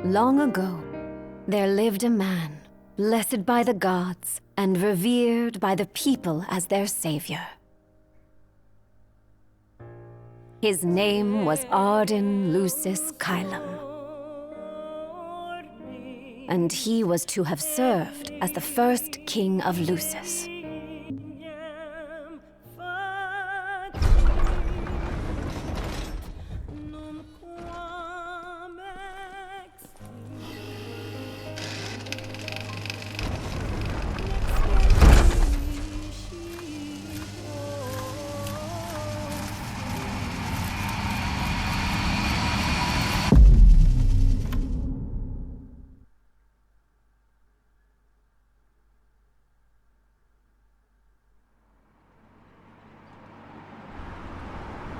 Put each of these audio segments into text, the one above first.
Long ago, there lived a man, blessed by the gods and revered by the people as their savior. His name was Ardyn Lucis Kylum, and he was to have served as the first king of Lucis.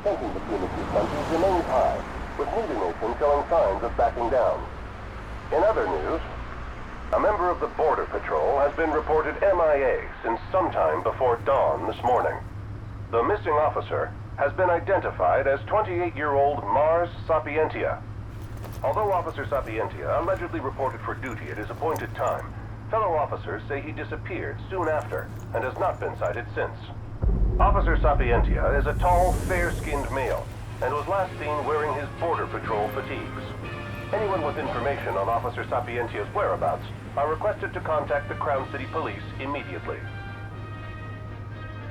Tension between the two countries remains high, with neither nation showing signs of backing down. In other news, a member of the Border Patrol has been reported MIA since sometime before dawn this morning. The missing officer has been identified as 28-year-old Mars Sapientia. Although Officer Sapientia allegedly reported for duty at his appointed time, fellow officers say he disappeared soon after and has not been sighted since. Officer Sapientia is a tall, fair-skinned male and was last seen wearing his Border Patrol fatigues. Anyone with information on Officer Sapientia's whereabouts are requested to contact the Crown City Police immediately.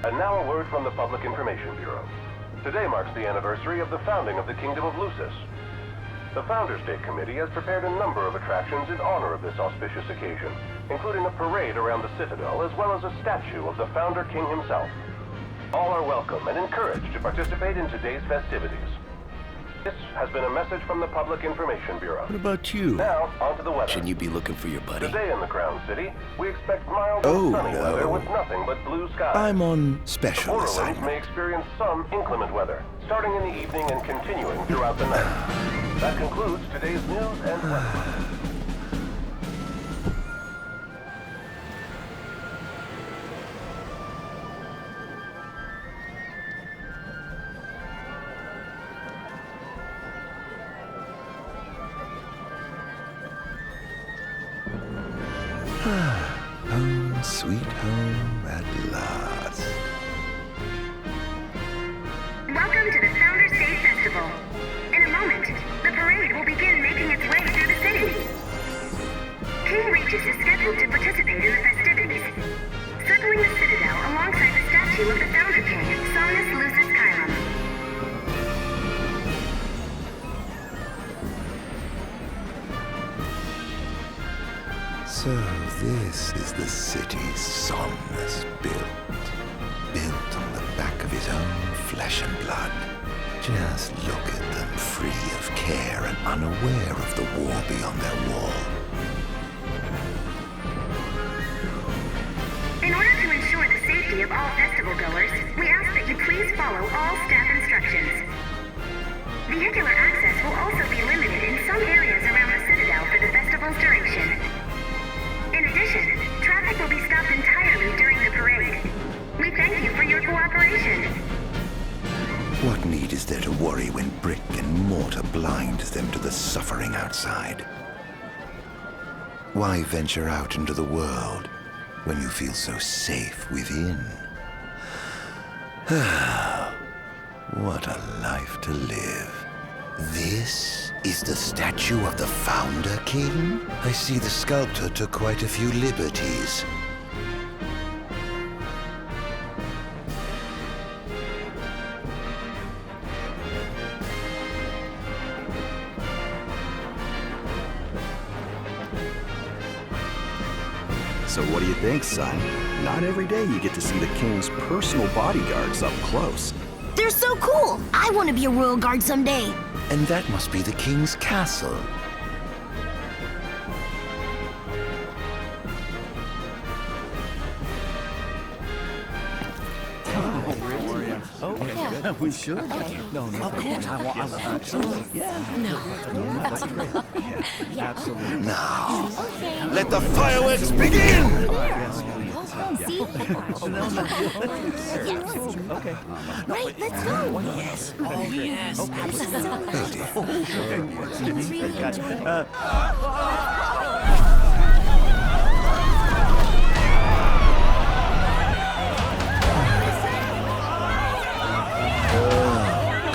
And now a word from the Public Information Bureau. Today marks the anniversary of the founding of the Kingdom of Lucis. The Founders Day Committee has prepared a number of attractions in honor of this auspicious occasion, including a parade around the Citadel as well as a statue of the Founder King himself. All are welcome and encouraged to participate in today's festivities. This has been a message from the Public Information Bureau. What about you? Now, on to the weather. Shouldn't you be looking for your buddy? Today in the Crown City, we expect mild and sunny weather with nothing but blue skies. I'm on special Borderlands assignment. may experience some inclement weather, starting in the evening and continuing throughout the night. That concludes today's news and weather. Home, sweet home at last. Welcome to the Founders Day Festival. In a moment, the parade will begin making its way through the city. King Regis is scheduled to participate in the festivities, circling the Citadel alongside the statue of the Founder King, Sonus Lucis Kylum. So this is the city Somnus built on the back of his own flesh and blood. Just look at them, free of care and unaware of the war beyond their wall. In order to ensure the safety of all festival goers, we ask that you please follow all staff instructions. Vehicular access will also be limited in some areas around the Citadel for the festival's duration. In addition, traffic will be stopped entirely during the parade. We thank you for your cooperation. What need is there to worry when brick and mortar blinds them to the suffering outside? Why venture out into the world when you feel so safe within? What a life to live. This is the statue of the Founder King? I see the sculptor took quite a few liberties. So what do you think, son? Not every day you get to see the king's personal bodyguards up close. They're so cool! I want to be a royal guard someday. And that must be the king's castle. We should. No, of course. I want absolutely. That's great. Absolutely. Now, let the fireworks begin! See? Yes. Okay. Right, let's go. Yes. Oh, yes. This is so nice. I'm really enjoying it.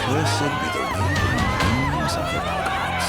Cursed be the winged wings of the gods.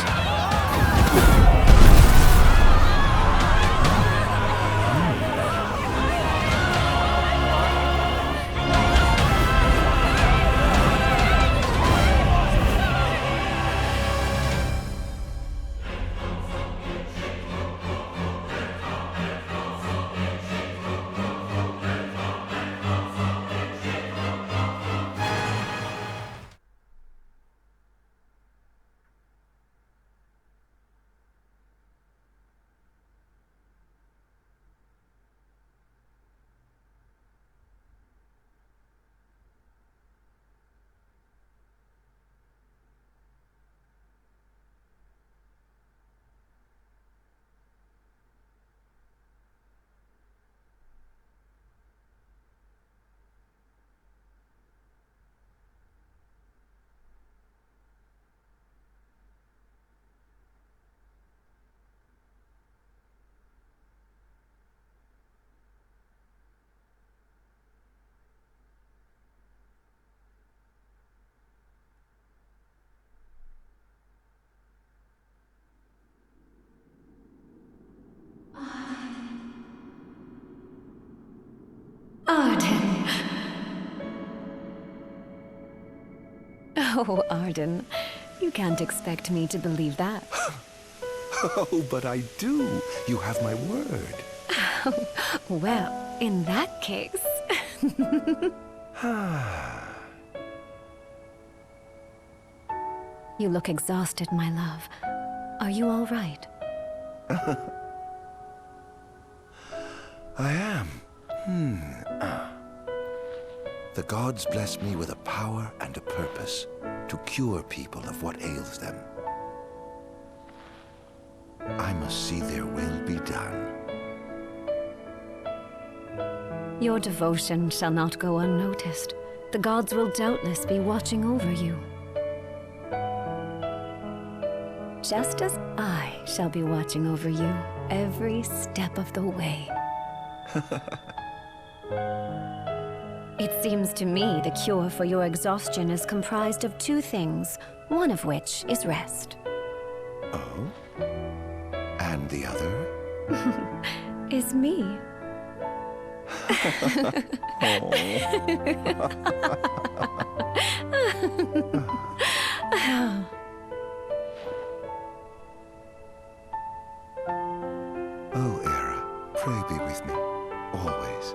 Ardyn. Oh, Ardyn. You can't expect me to believe that. Oh, but I do. You have my word. Well, in that case... You look exhausted, my love. Are you all right? I am. The gods blessed me with a power and a purpose to cure people of what ails them. I must see their will be done. Your devotion shall not go unnoticed. The gods will doubtless be watching over you. Just as I shall be watching over you every step of the way. It seems to me the cure for your exhaustion is comprised of two things, one of which is rest. Oh? And the other? Is me. Oh, Era, pray be with me, always.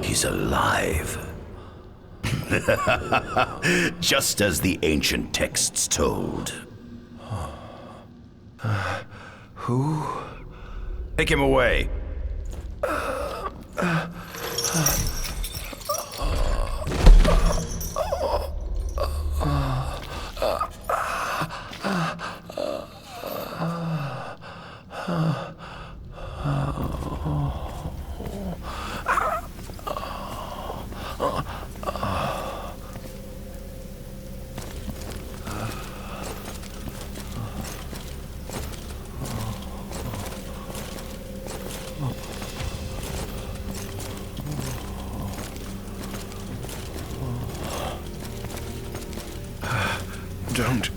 He's alive. Just as the ancient texts told. Who? Take him away. Don't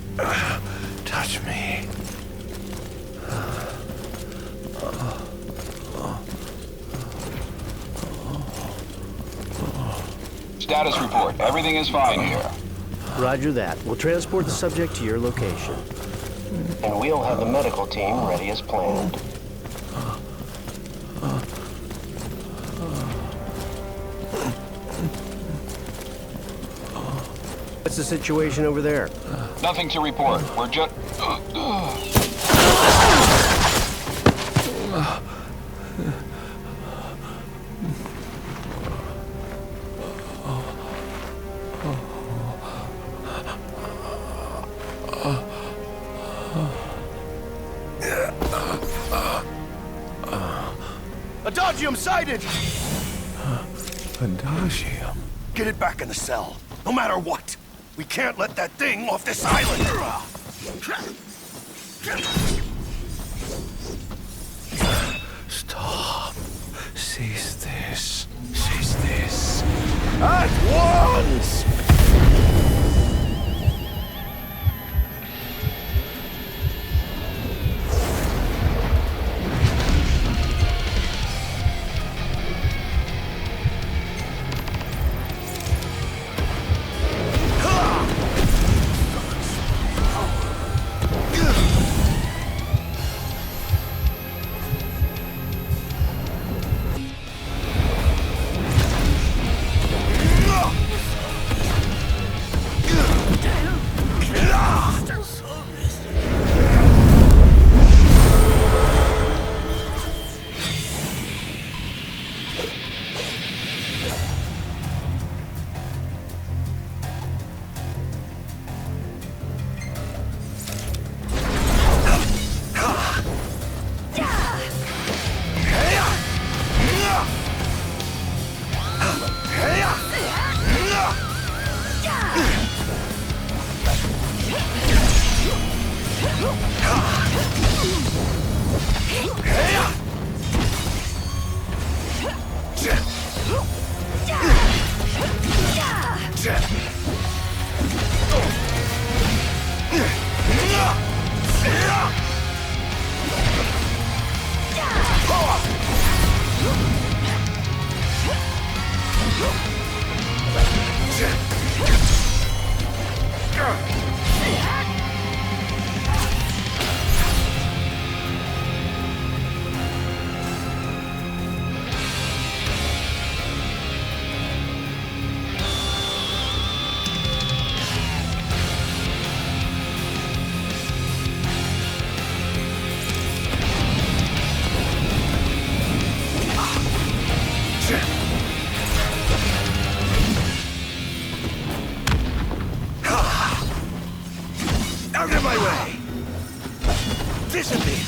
touch me. Status report. Everything is fine here. Roger that. We'll transport the subject to your location. And we'll have the medical team ready as planned. What's the situation over there? Nothing to report. We're just... Adagium sighted! Adagium? Get it back in the cell, no matter what. We can't let that thing off this island. Stop. Cease this. Cease this. At once! Out of my way! Disappear!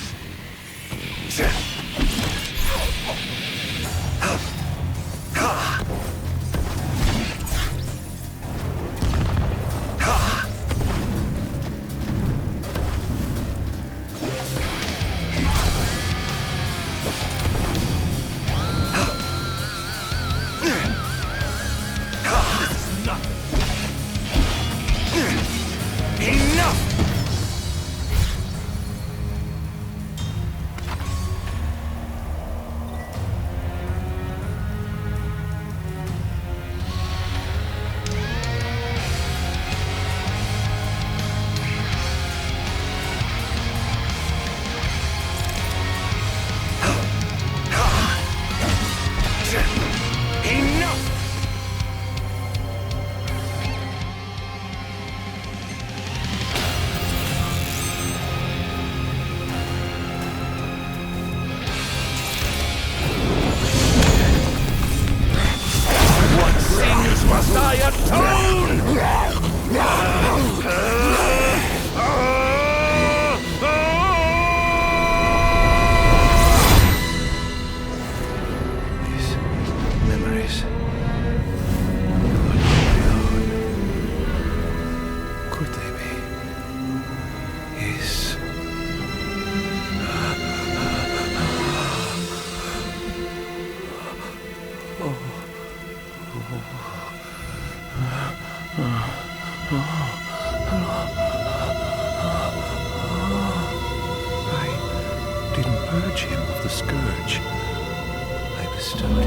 Must I atone? These memories. Could they be? His. I didn't purge him of the scourge. I bestowed it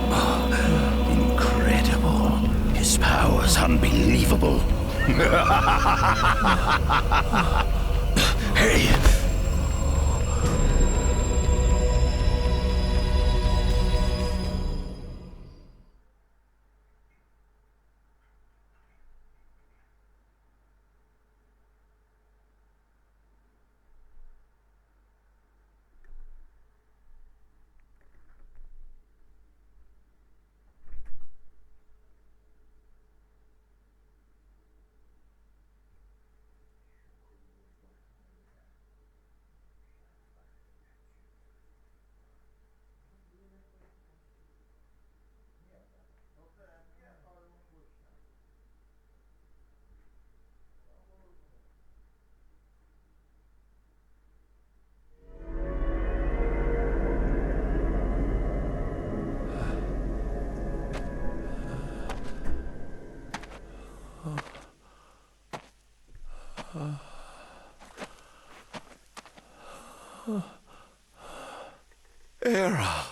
upon him. Incredible. unbelievable. Hey! Era.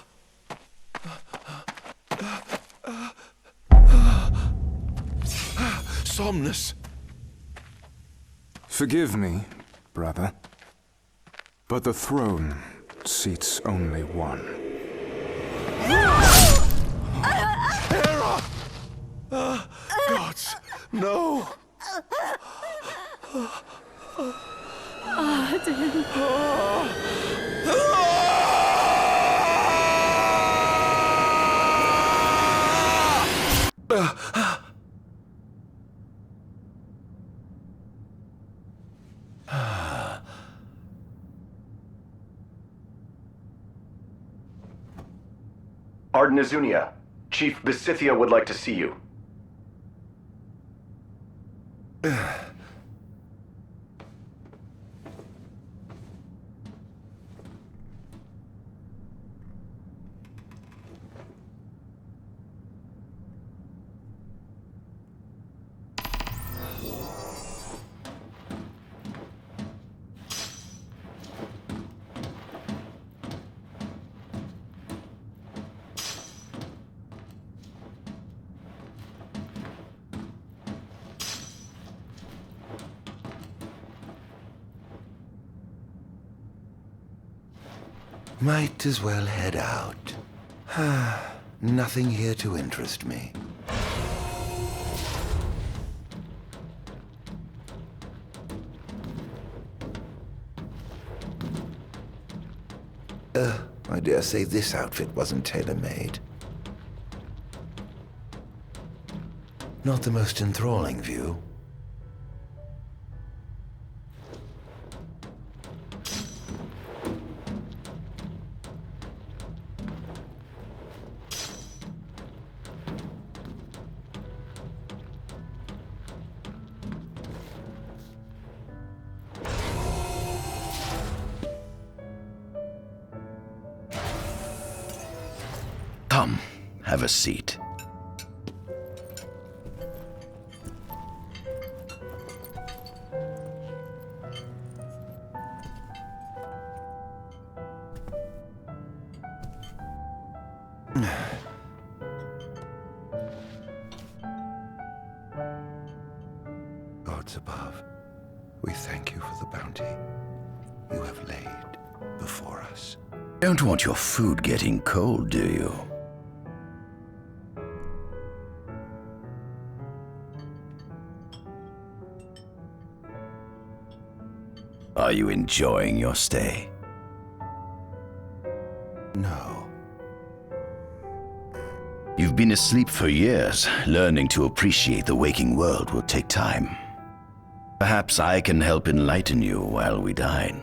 Somnus. Forgive me, brother, but the throne seats only one. Era! Gods, no! Ardyn. Ardyn Azunia, Chief Besithia would like to see you. Might as well head out. Nothing here to interest me. I dare say this outfit wasn't tailor-made. Not the most enthralling view. Come, have a seat. Gods above, we thank you for the bounty you have laid before us. Don't want your food getting cold, do you? Are you enjoying your stay? No. You've been asleep for years. Learning to appreciate the waking world will take time. Perhaps I can help enlighten you while we dine.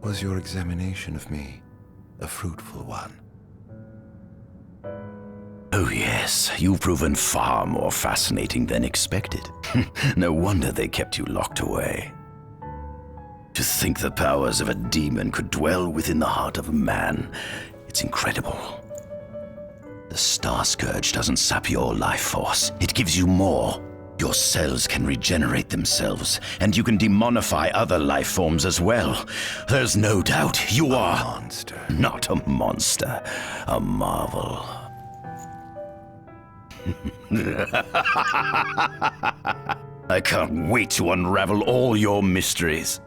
Was your examination of me a fruitful one? Oh yes, you've proven far more fascinating than expected. No wonder they kept you locked away. To think the powers of a demon could dwell within the heart of a man, it's incredible. The Star Scourge doesn't sap your life force, it gives you more. Your cells can regenerate themselves, and you can demonify other life forms as well. There's no doubt you are... A monster. Not a monster. A marvel. I can't wait to unravel all your mysteries.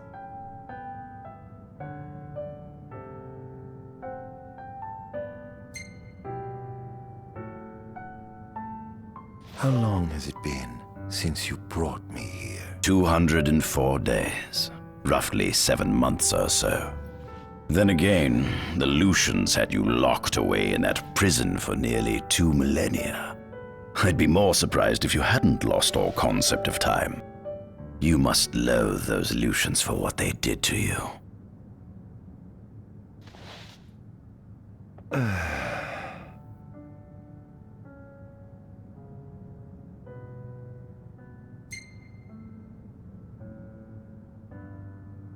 How long has it been since you brought me here? 204 days. Roughly 7 months or so. Then again, the Lucians had you locked away in that prison for nearly 2 millennia. I'd be more surprised if you hadn't lost all concept of time. You must loathe those Lucians for what they did to you.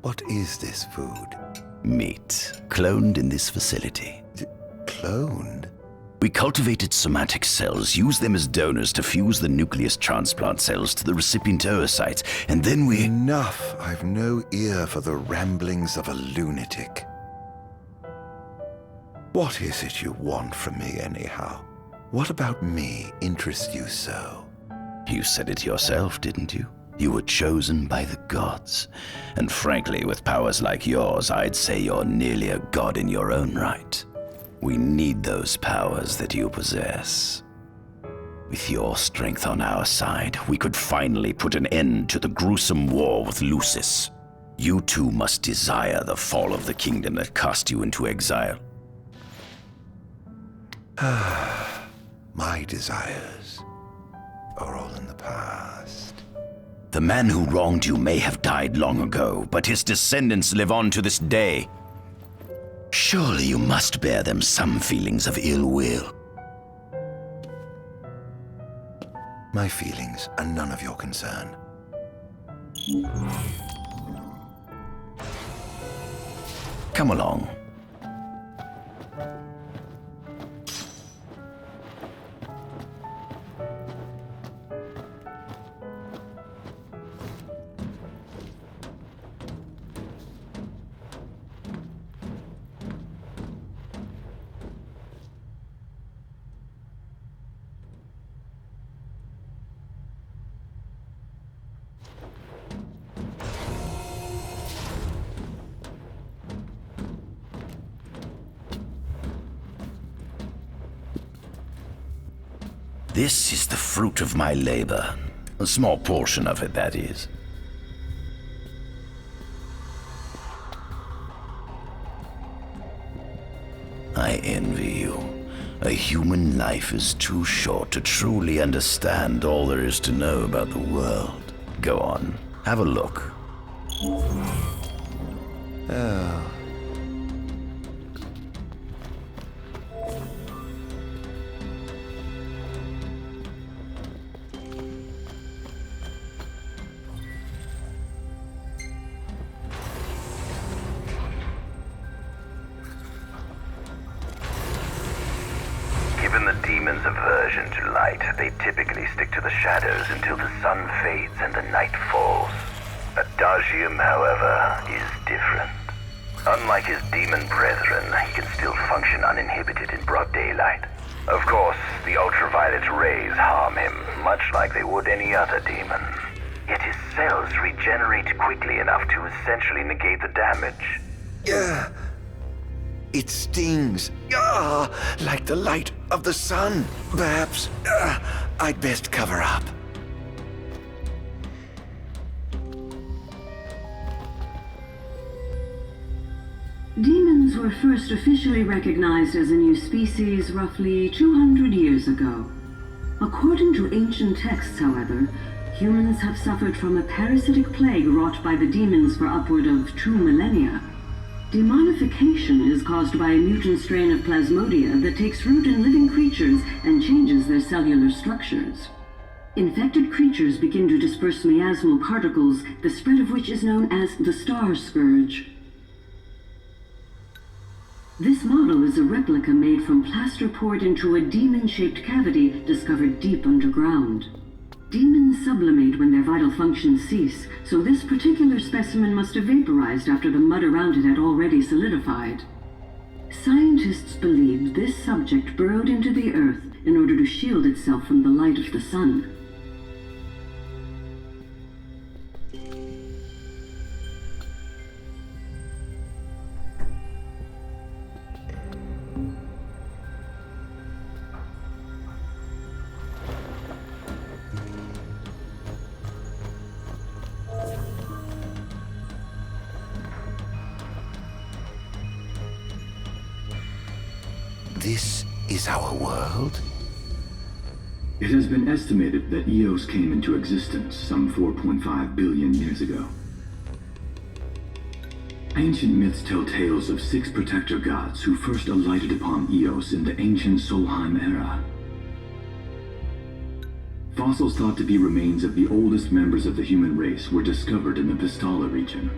What is this food? Meat, cloned in this facility. Cloned? We cultivated somatic cells, used them as donors to fuse the nucleus transplant cells to the recipient oocytes, and then we... Enough! I've no ear for the ramblings of a lunatic. What is it you want from me, anyhow? What about me interests you so? You said it yourself, didn't you? You were chosen by the gods. And frankly, with powers like yours, I'd say you're nearly a god in your own right. We need those powers that you possess. With your strength on our side, we could finally put an end to the gruesome war with Lucis. You too must desire the fall of the kingdom that cast you into exile. My desires are all in the past. The man who wronged you may have died long ago, but his descendants live on to this day. Surely you must bear them some feelings of ill will. My feelings are none of your concern. Come along. This is the fruit of my labor. A small portion of it, that is. I envy you. A human life is too short to truly understand all there is to know about the world. Go on, have a look. Oh. Given the demon's aversion to light, they typically stick to the shadows until the sun fades and the night falls. Adagium, however, is different. Unlike his demon brethren, he can still function uninhibited in broad daylight. Of course, the ultraviolet rays harm him, much like they would any other demon. Yet his cells regenerate quickly enough to essentially negate the damage. It stings, like the light of the sun. Perhaps I'd best cover up. Demons were first officially recognized as a new species roughly 200 years ago. According to ancient texts, however, humans have suffered from a parasitic plague wrought by the demons for upward of 2 millennia. Demonification is caused by a mutant strain of plasmodia that takes root in living creatures and changes their cellular structures. Infected creatures begin to disperse miasmal particles, the spread of which is known as the Star Scourge. This model is a replica made from plaster poured into a demon-shaped cavity discovered deep underground. Demons sublimate when their vital functions cease, so this particular specimen must have vaporized after the mud around it had already solidified. Scientists believe this subject burrowed into the earth in order to shield itself from the light of the sun. This is our world? It has been estimated that Eos came into existence some 4.5 billion years ago. Ancient myths tell tales of 6 protector gods who first alighted upon Eos in the ancient Solheim era. Fossils thought to be remains of the oldest members of the human race were discovered in the Pistala region.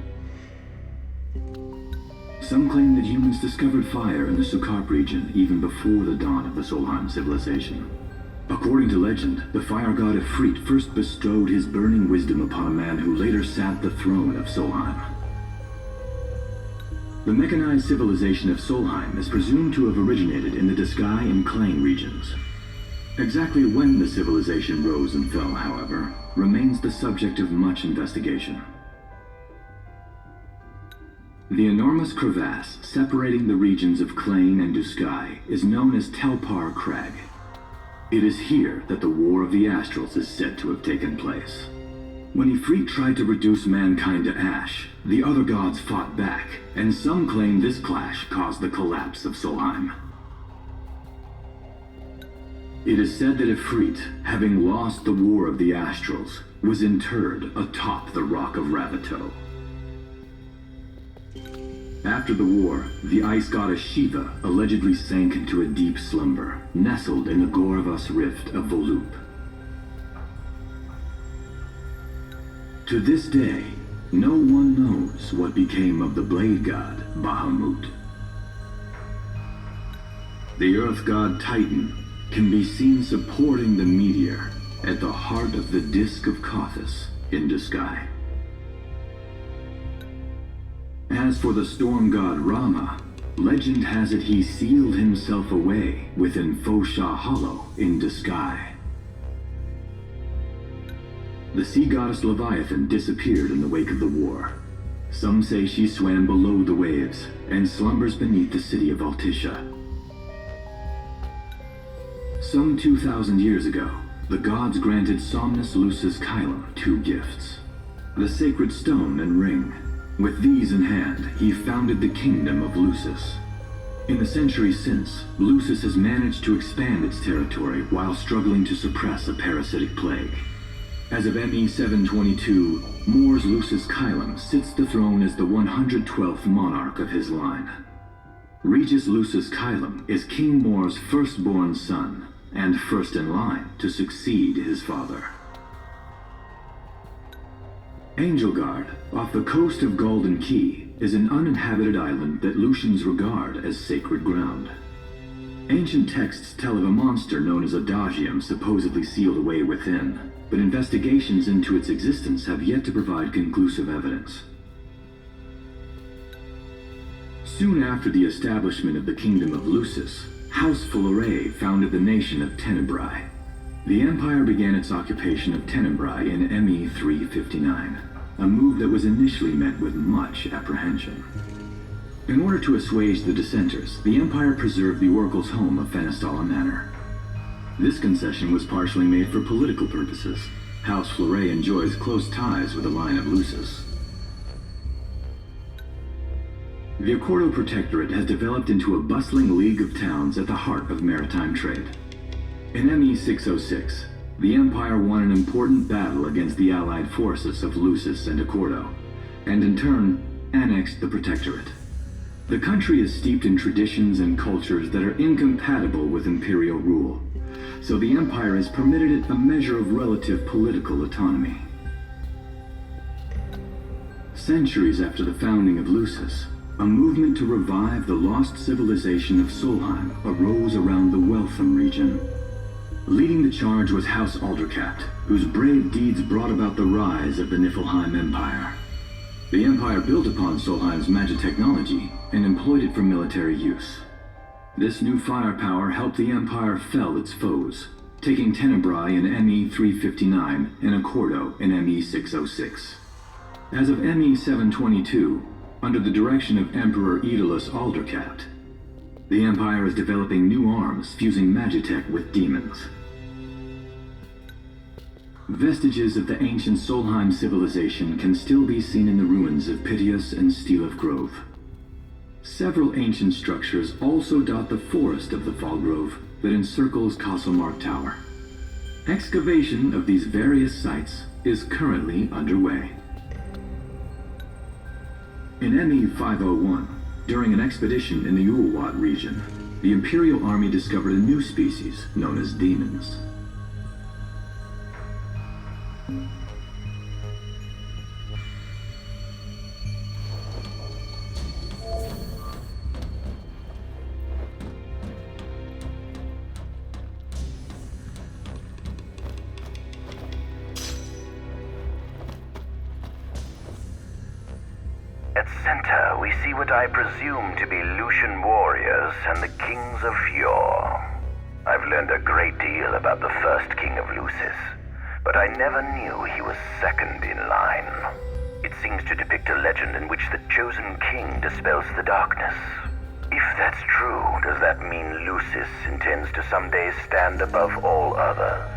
Some claim that humans discovered fire in the Sukarp region even before the dawn of the Solheim civilization. According to legend, the fire god Ifrit first bestowed his burning wisdom upon a man who later sat the throne of Solheim. The mechanized civilization of Solheim is presumed to have originated in the Diskai and Klang regions. Exactly when the civilization rose and fell, however, remains the subject of much investigation. The enormous crevasse separating the regions of Klain and Duskai is known as Telpar Crag. It is here that the War of the Astrals is said to have taken place. When Ifrit tried to reduce mankind to ash, the other gods fought back, and some claim this clash caused the collapse of Solheim. It is said that Ifrit, having lost the War of the Astrals, was interred atop the Rock of Ravito. After the war, the ice goddess Shiva allegedly sank into a deep slumber, nestled in the Goravas rift of Volup. To this day, no one knows what became of the blade god Bahamut. The earth god Titan can be seen supporting the meteor at the heart of the disk of Kothis in Duskai. As for the storm god Rama, legend has it he sealed himself away within Fosha Hollow in Duskai. The sea goddess Leviathan disappeared in the wake of the war. Some say she swam below the waves and slumbers beneath the city of Altisha. Some 2,000 years ago, the gods granted Somnus Lucis Kylum 2 gifts: the sacred stone and ring. With these in hand, he founded the kingdom of Lucis. In the centuries since, Lucis has managed to expand its territory while struggling to suppress a parasitic plague. As of ME 722, Mor's Lucis Kylum sits the throne as the 112th monarch of his line. Regis Lucis Kylum is King Mor's firstborn son, and first in line to succeed his father. Angelgard, off the coast of Golden Key, is an uninhabited island that Lucians regard as sacred ground. Ancient texts tell of a monster known as Adagium supposedly sealed away within, but investigations into its existence have yet to provide conclusive evidence. Soon after the establishment of the Kingdom of Lucis, House Fulare founded the nation of Tenebrae. The Empire began its occupation of Tenebrae in ME 359, a move that was initially met with much apprehension. In order to assuage the dissenters, the Empire preserved the Oracle's home of Fenestala Manor. This concession was partially made for political purposes. House Fulare enjoys close ties with the line of Lucis. The Accordo Protectorate has developed into a bustling league of towns at the heart of maritime trade. In ME 606, the Empire won an important battle against the allied forces of Lucis and Accordo, and in turn, annexed the Protectorate. The country is steeped in traditions and cultures that are incompatible with imperial rule, so the Empire has permitted it a measure of relative political autonomy. Centuries after the founding of Lucis, a movement to revive the lost civilization of Solheim arose around the Weltham region. Leading the charge was House Aldercat, whose brave deeds brought about the rise of the Niflheim Empire. The Empire built upon Solheim's magic technology and employed it for military use. This new firepower helped the Empire fell its foes, taking Tenebrae in ME-359 and Accordo in ME-606. As of ME-722, under the direction of Emperor Aedalus Aldercat, the Empire is developing new arms fusing magitech with demons. Vestiges of the ancient Solheim civilization can still be seen in the ruins of Piteous and Steel of Grove. Several ancient structures also dot the forest of the Fallgrove that encircles Castlemark Tower. Excavation of these various sites is currently underway. In ME-501, during an expedition in the Ulwat region, the Imperial Army discovered a new species known as demons. At center, we see what I presume to be Lucian warriors and the kings of yore. I've learned a great deal about the first king of Lucis, but I never knew he was second in line. It seems to depict a legend in which the chosen king dispels the darkness. If that's true, does that mean Lucis intends to someday stand above all others?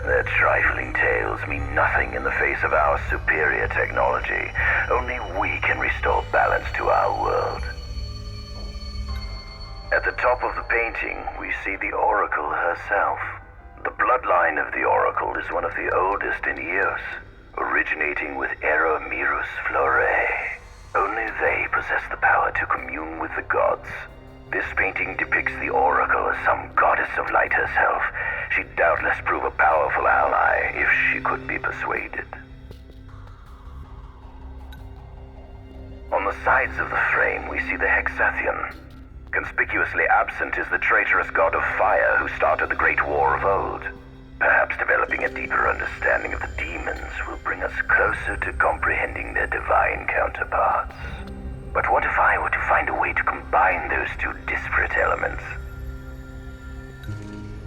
Their trifling tales mean nothing in the face of our superior technology. Only we can restore balance to our world. At the top of the painting, we see the Oracle herself. The bloodline of the Oracle is one of the oldest in Eos, originating with Eromirus Flore. Only they possess the power to commune with the gods. This painting depicts the Oracle as some goddess of light herself. She'd doubtless prove a powerful ally if she could be persuaded. On the sides of the frame, we see the Hexathian. Conspicuously absent is the traitorous god of fire who started the Great War of old. Perhaps developing a deeper understanding of the demons will bring us closer to comprehending their divine counterparts. But what if I were to find a way to combine those two disparate elements?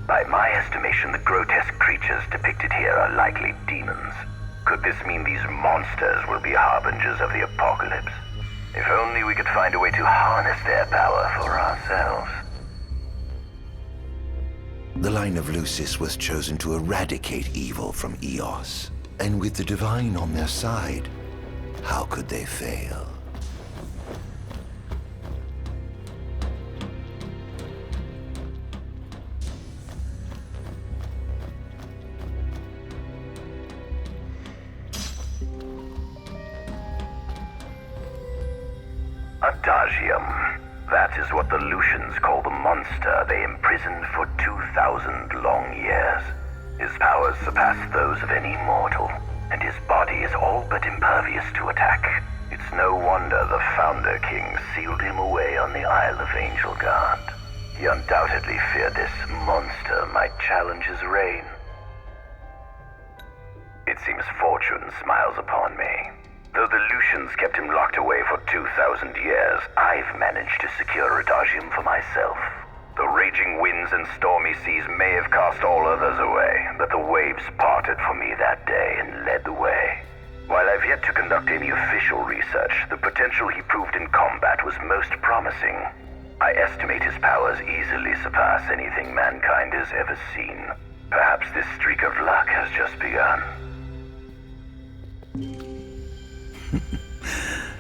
By my estimation, the grotesque creatures depicted here are likely demons. Could this mean these monsters will be harbingers of the apocalypse? If only we could find a way to harness their power for ourselves. The line of Lucis was chosen to eradicate evil from Eos, and with the divine on their side, how could they fail? Adagium. That is what the Lucians call the monster they imprisoned for 2,000 long years. His powers surpass those of any mortal, and his body is all but impervious to attack. It's no wonder the Founder King sealed him away on the Isle of Angel Guard. He undoubtedly feared this monster might challenge his reign. It seems fortune smiles upon me. Though the Lucians kept him locked away for 2,000 years, I've managed to secure Adagium for myself. The raging winds and stormy seas may have cast all others away, but the waves parted for me that day and led the way. While I've yet to conduct any official research, the potential he proved in combat was most promising. I estimate his powers easily surpass anything mankind has ever seen. Perhaps this streak of luck has just begun.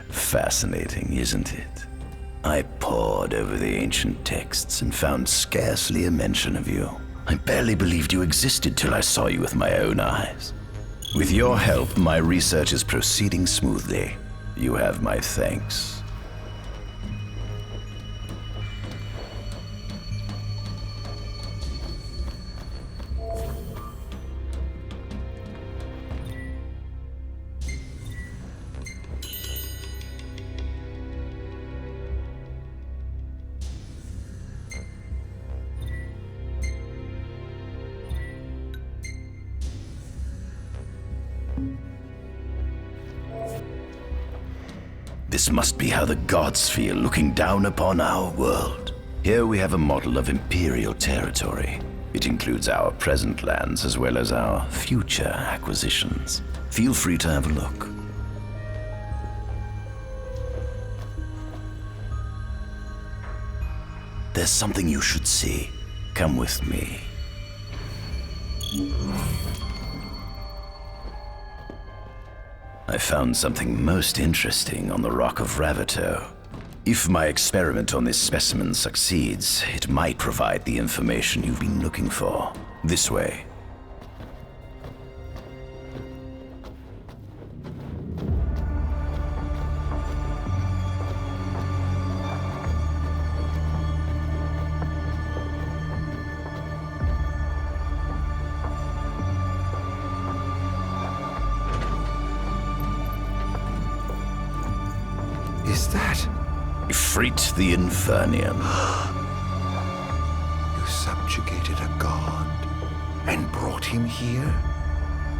Fascinating, isn't it? I pored over the ancient texts and found scarcely a mention of you. I barely believed you existed till I saw you with my own eyes. With your help, my research is proceeding smoothly. You have my thanks. This must be how the gods feel looking down upon our world. Here we have a model of imperial territory. It includes our present lands as well as our future acquisitions. Feel free to have a look. There's something you should see. Come with me. I found something most interesting on the Rock of Ravito. If my experiment on this specimen succeeds, it might provide the information you've been looking for. This way. Is that? Ifrit the Infernian. You subjugated a god and brought him here?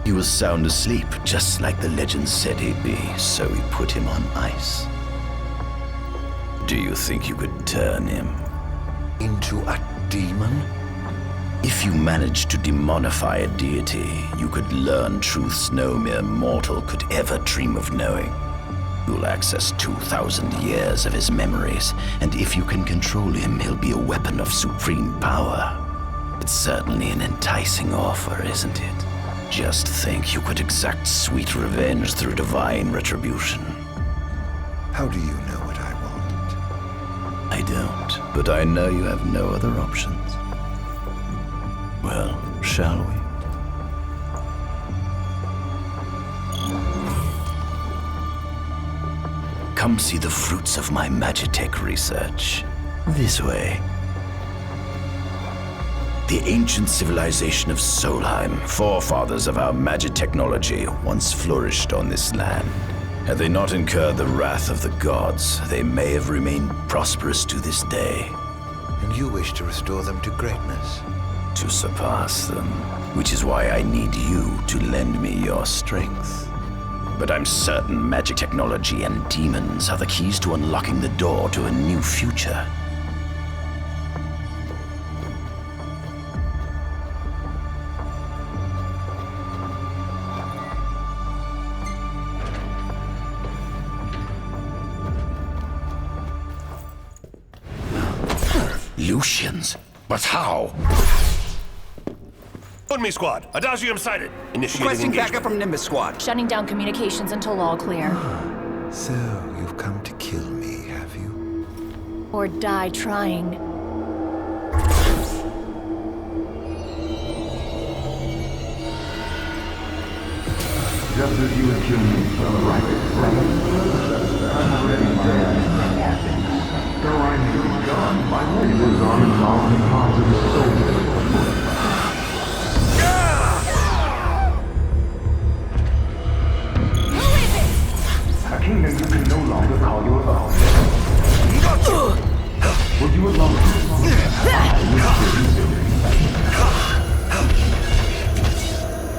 He was sound asleep, just like the legend said he'd be, so we put him on ice. Do you think you could turn him into a demon? If you managed to demonify a deity, you could learn truths no mere mortal could ever dream of knowing. You'll access 2,000 years of his memories, and if you can control him, he'll be a weapon of supreme power. It's certainly an enticing offer, isn't it? Just think you could exact sweet revenge through divine retribution. How do you know what I want? I don't, but I know you have no other options. Well, shall we? Come see the fruits of my Magitech research. This way. The ancient civilization of Solheim, forefathers of our magic technology, once flourished on this land. Had they not incurred the wrath of the gods, they may have remained prosperous to this day. And you wish to restore them to greatness? To surpass them, which is why I need you to lend me your strength. But I'm certain magic technology and demons are the keys to unlocking the door to a new future. Lucians? But how? On me, squad. Adagium sighted. Initiating Requesting engagement. backup from Nimbus squad. Shutting down communications until all clear. So, you've come to kill me, have you? Or die trying. Just as you would kill me from the right I'm already dead. Though I may be gone, my labors are involved in parts of the soul. A kingdom you can no longer call your own. Would you allow me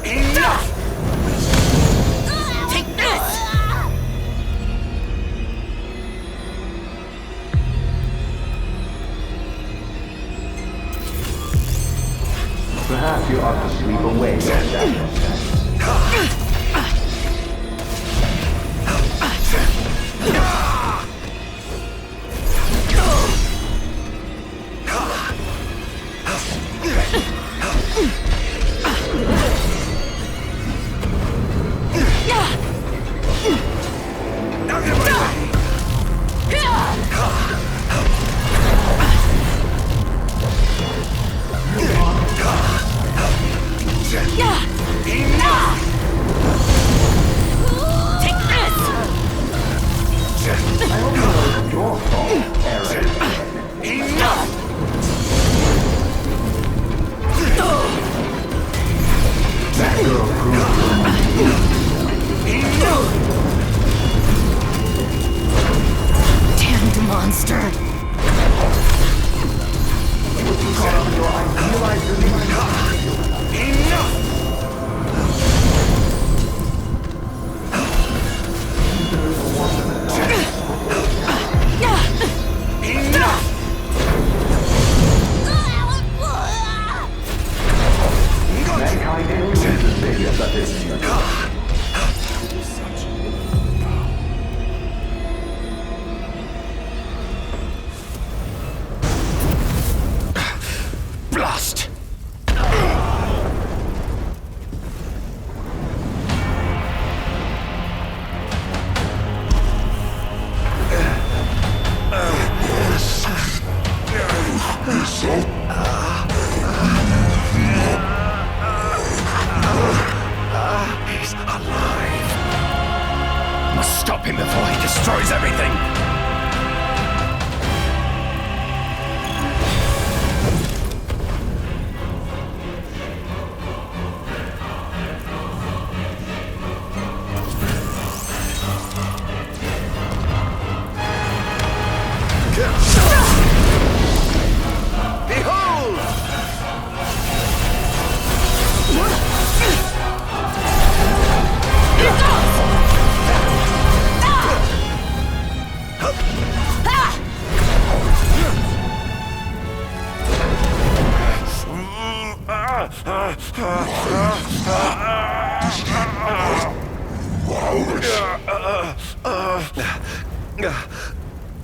Enough! Take this! must stop him before he destroys everything! Behold!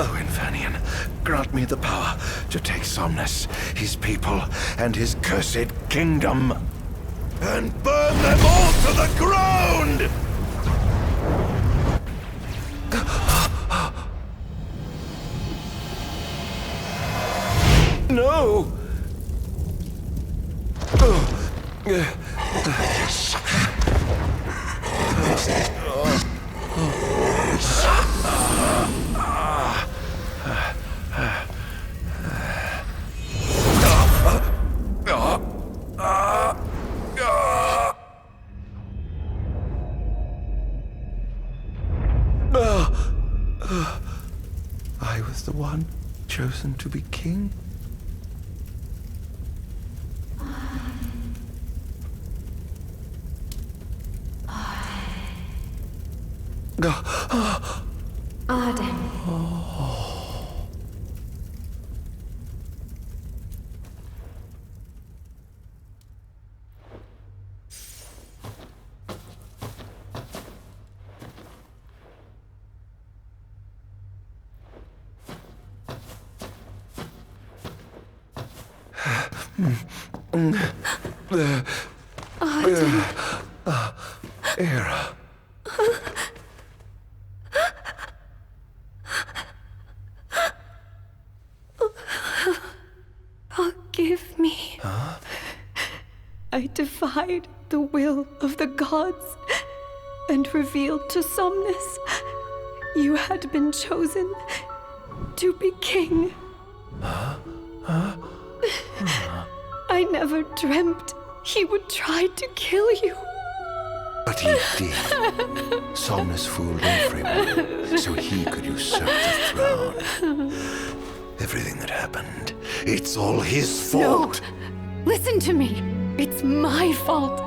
Oh, Infernian, grant me the power to take Somnus, his people, and his cursed kingdom, and burn them all to the ground! No! I was the one chosen to be king? Ardyn. Era. Forgive me. Huh? I defied the will of the gods and revealed to Somnus you had been chosen to be king. I never dreamt he would try to kill you. But he did. Somnus fooled everyone so he could usurp the throne. Everything that happened, it's all his fault. No! Listen to me. It's my fault.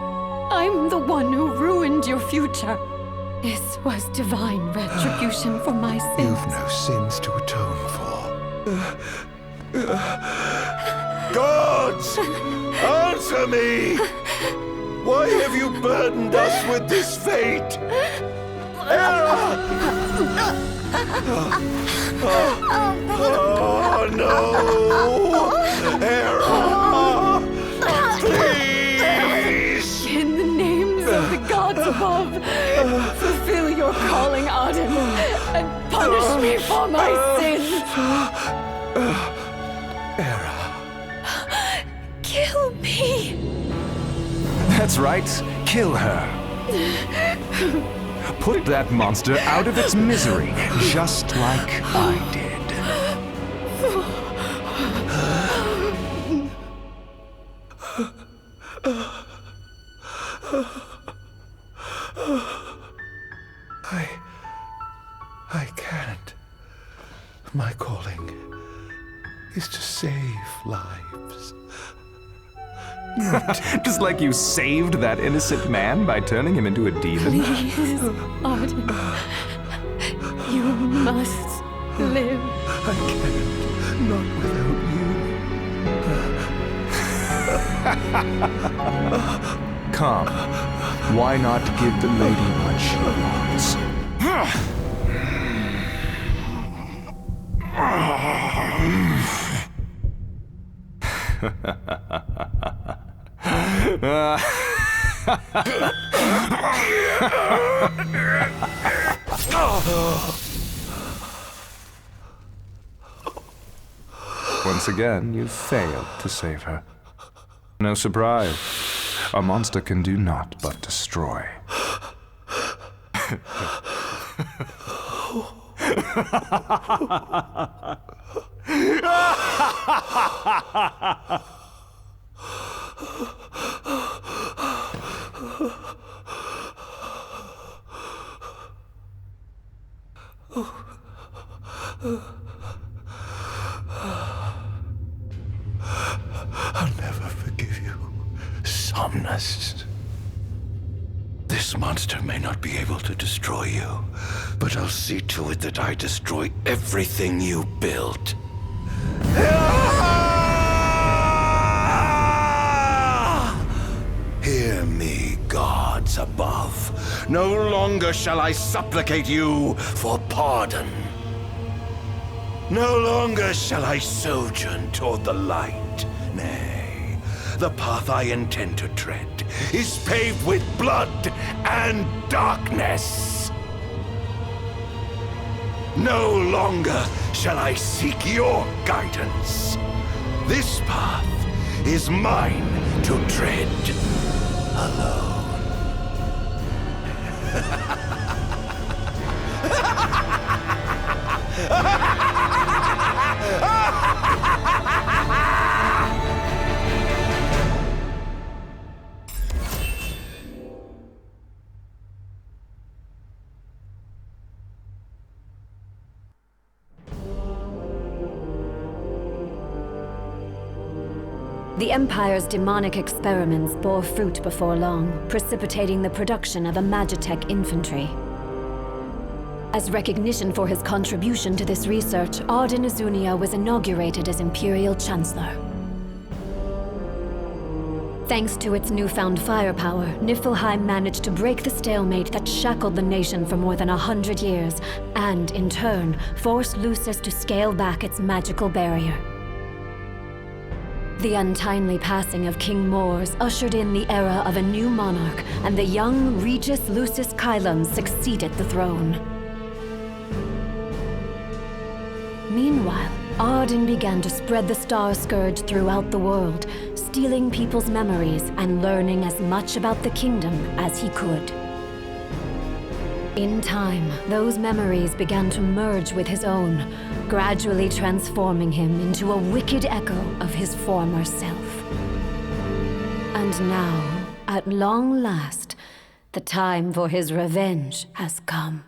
I'm the one who ruined your future. This was divine retribution for my sins. You've no sins to atone for. Gods! Answer me! Why have you burdened us with this fate? Era! Oh no! Era! Please! In the names of the gods above, fulfill your calling, Ardyn, and punish me for my sins! Era. Kill me! That's right. Kill her. Put that monster out of its misery, just like I did. I can't. My calling is to save lives. Just like you saved that innocent man by turning him into a demon. Please, Ardyn. You must live. I can't. Not without you. Come. Why not give the lady what she wants? Once again, you failed to save her. No surprise. A monster can do naught but destroy. I'll never forgive you, Somnus. This monster may not be able to destroy you, but I'll see to it that I destroy everything you built. Hear me, gods above. No longer shall I supplicate you for pardon. No longer shall I sojourn toward the light. Nay, the path I intend to tread is paved with blood and darkness. No longer shall I seek your guidance. This path is mine to tread alone. The Empire's demonic experiments bore fruit before long, precipitating the production of a Magitech infantry. As recognition for his contribution to this research, Ardyn Izunia was inaugurated as Imperial Chancellor. Thanks to its newfound firepower, Niflheim managed to break the stalemate that shackled the nation for more than 100 years, and, in turn, forced Lucis to scale back its magical barrier. The untimely passing of King Mors ushered in the era of a new monarch, and the young Regis Lucis Kylum succeeded the throne. Meanwhile, Ardyn began to spread the Star Scourge throughout the world, stealing people's memories and learning as much about the kingdom as he could. In time, those memories began to merge with his own, gradually transforming him into a wicked echo of his former self. And now, at long last, the time for his revenge has come.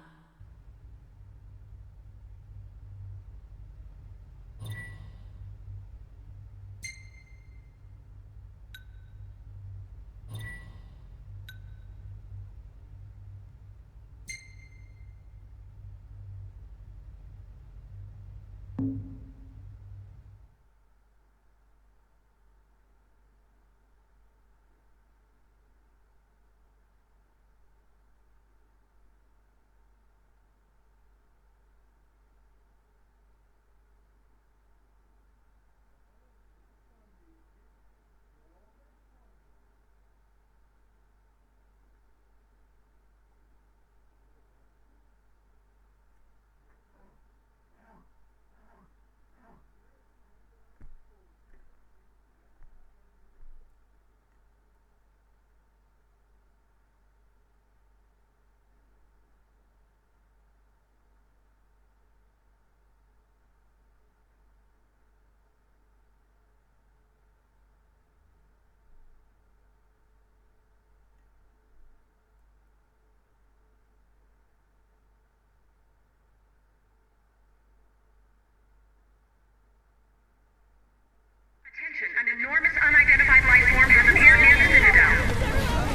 An enormous unidentified life form has appeared near the Citadel.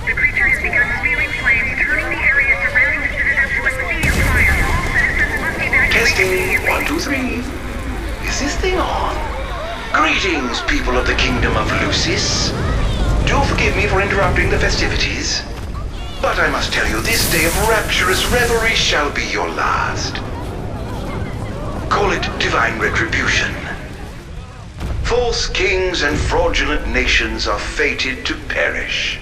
The creature has begun spewing flames, turning the area surrounding the Citadel to a sea of fire. All citizens must evacuate Testing, immediately. 1, 2, 3. Is this thing on? Greetings, people of the Kingdom of Lucis. Do forgive me for interrupting the festivities, but I must tell you, this day of rapturous revelry shall be your last. Call it divine retribution. False kings and fraudulent nations are fated to perish.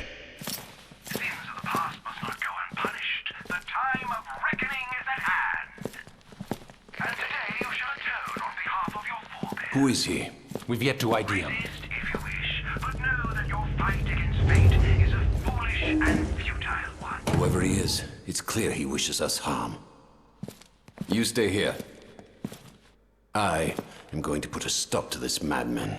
Sins of the past must not go unpunished. The time of reckoning is at hand. And today you shall atone on behalf of your forebears. Who is he? We've yet to ID him. Resist if you wish, but know that your fight against fate is a foolish and futile one. Whoever he is, it's clear he wishes us harm. You stay here. I am going to put a stop to this madman.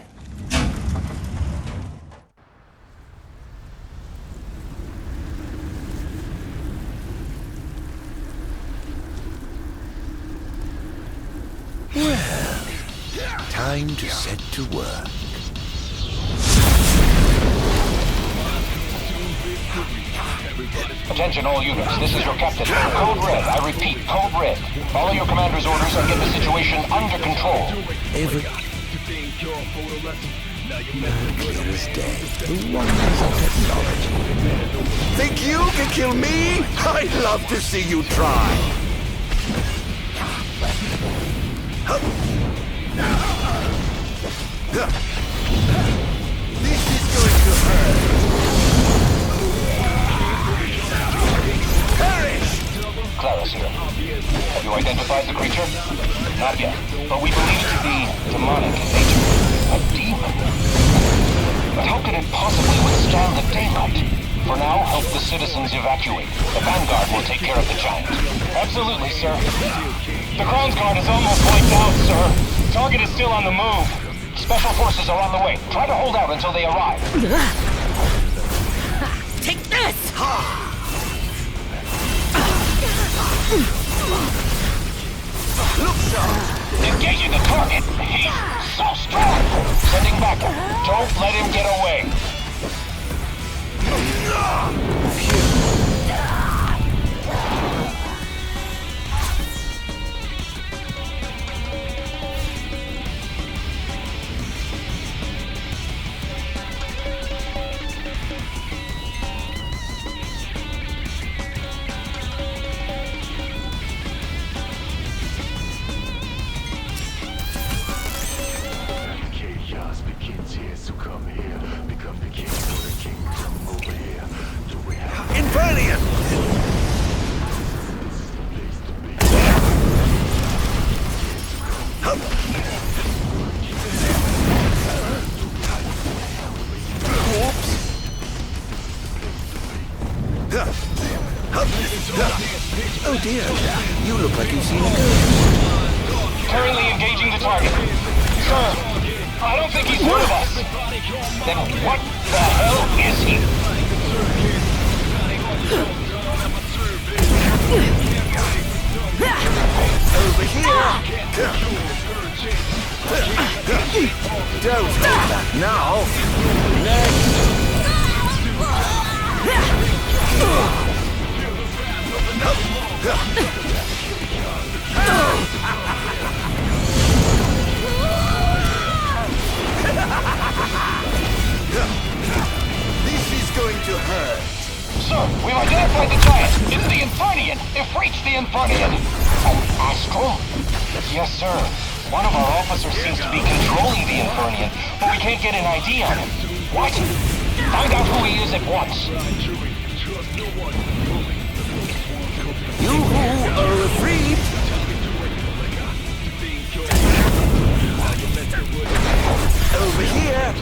Well, time to set to work. Attention all units, this is your captain. Code Red, I repeat, Code Red. Follow your commander's orders and get the situation under control. Clear as day. The wonders of technology. Think you can kill me? I'd love to see you try. This is going to hurt. Clara's here. Have you identified the creature? Not yet, but we believe it to be demonic in nature. A demon. But how could it possibly withstand the daylight? For now, help the citizens evacuate. The Vanguard will take care of the giant. Absolutely, sir. The Crown's Guard is almost wiped out, sir. Target is still on the move. Special forces are on the way. Try to hold out until they arrive. Take this! Look, sir! Engaging the target! He's so strong! Sending backup. Don't let him get away. Oh dear, you look like you've seen a ghost. Currently engaging the target. Sir, I don't think he's heard of us. Then what the hell is he? Over here! Don't hold back now! Next! This is going to hurt. Sir, we've identified the giant. It's the Infernian. Ifrit's the Infernian. An astral? Yes, sir. One of our officers seems to be controlling the Infernian, but we can't get an ID on him. What? Find out who he is at once. You who are afraid? Over here!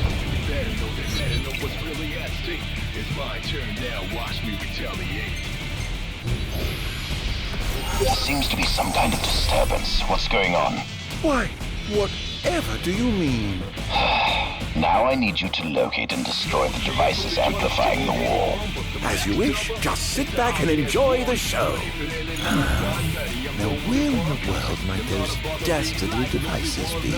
There seems to be some kind of disturbance. What's going on? Why, whatever do you mean? Now I need you to locate and destroy the devices amplifying the wall. As you wish, just sit back and enjoy the show. Now where in the world might those dastardly devices be?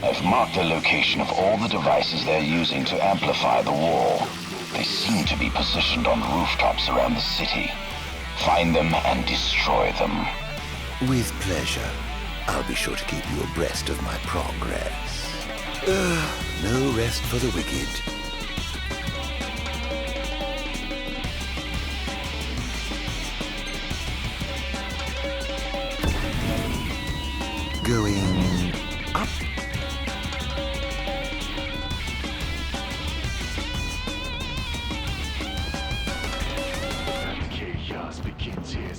I've marked the location of all the devices they're using to amplify the wall. They seem to be positioned on rooftops around the city. Find them and destroy them. With pleasure. I'll be sure to keep you abreast of my progress. No rest for the wicked. Going up.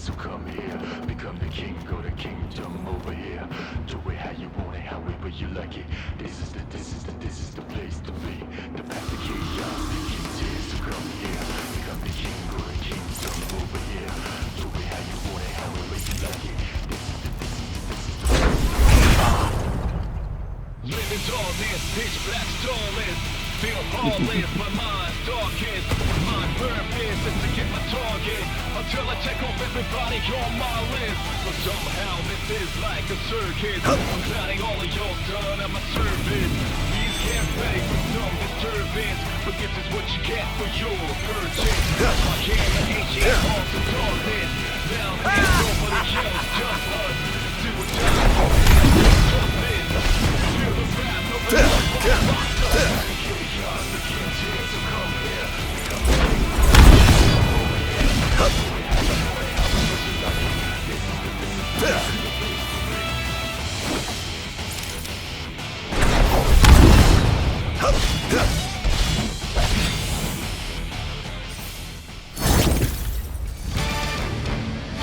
so come here. Become the king, go to kingdom over here. Do it how you want it, however you like it. This is the place to be. The path to chaos begins here, so come here. Become the king, go to kingdom over here. Do it how you want it, however you like it. Living darkness, pitch black starless. Feel harmless, my mind's darkest. My purpose is to get my target until I check off everybody on my list. But somehow this is like a circus. I'm planning all of your done at my service. These can't pay for some disturbance, but this is what you get for your purchase. My camera ancient halls of darkness. Now there's nobody else, just us. Do or die. Toughness. Feel the wrath of the monster.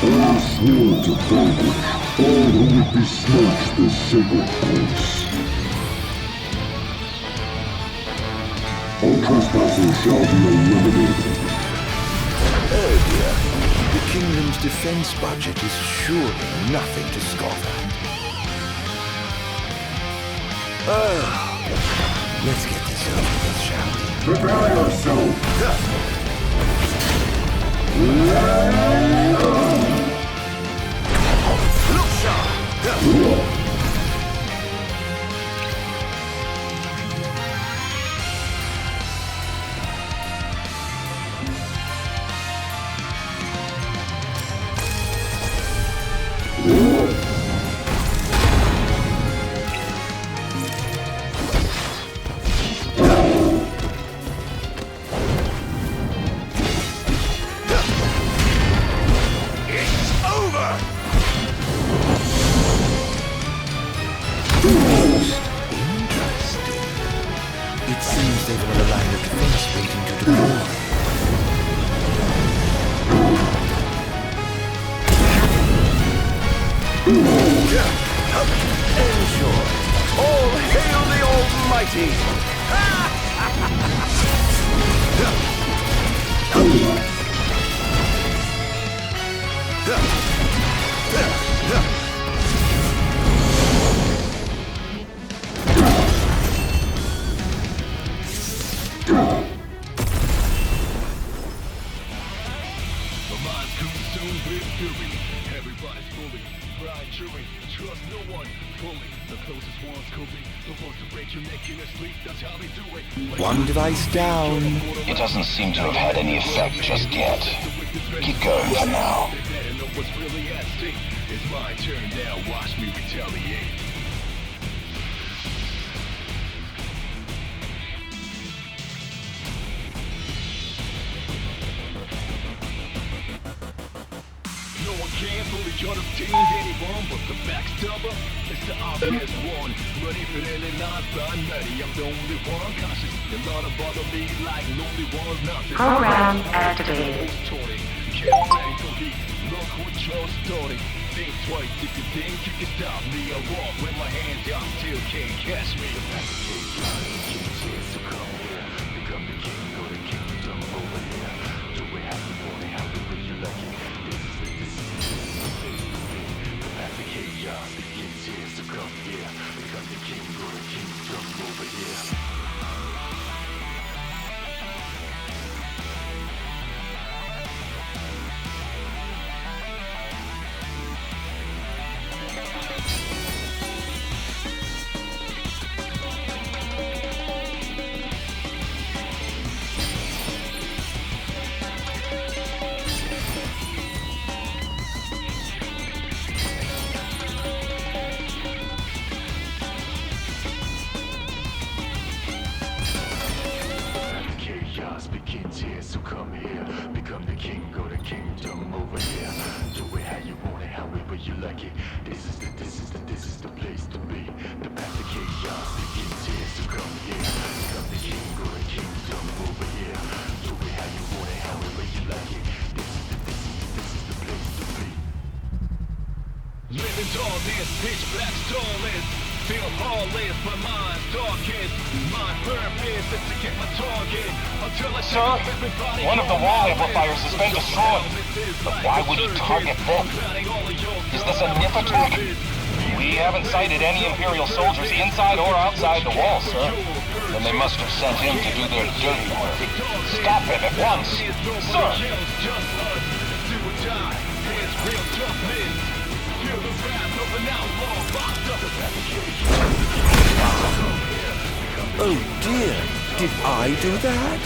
I swore to vanquish all who would besmirch the sacred place. All trespassers shall be eliminated. Oh dear. The kingdom's defense budget is surely nothing to scoff at. Oh, let's get this over with, shall we? Prepare yourself! Look sharp! One device down. It doesn't seem to have had any effect just yet. Keep going for now. It's my turn now, watch me retaliate. No one can fully contain anyone but the backstabber. It's the obvious one. Ready for any lines, but I'm ready. I'm the only one conscious. A lot of bother me like lonely ones nothing. Program activated. Can't wait for heat. Look what you're starting. Think twice if you think you can stop me. I walk with my hands out, still can't catch me. So come here, become the king or the kingdom over here. Do it how you want it, however you like it. This is the place to be. The path to chaos begins here, so come here, become the king or the kingdom over here. Begins here, so come here. Become the king or the kingdom over here. Do it how you want it, however you like it. This is the place to be. The path to chaos begins here, so come here. Become the king or the kingdom over here. Do it how you want it, however you like it. This is the place to be. pitch black starless. Feel heartless, but mine's darkest. My purpose is to get my target until I Sir, one of the wall amplifiers has been destroyed. But why would he target them? Is this a Niffer? We haven't sighted any Imperial soldiers inside or outside the wall, sir. Then they must have sent him to do their dirty work. Stop him at once, sir! Oh dear, did I do that?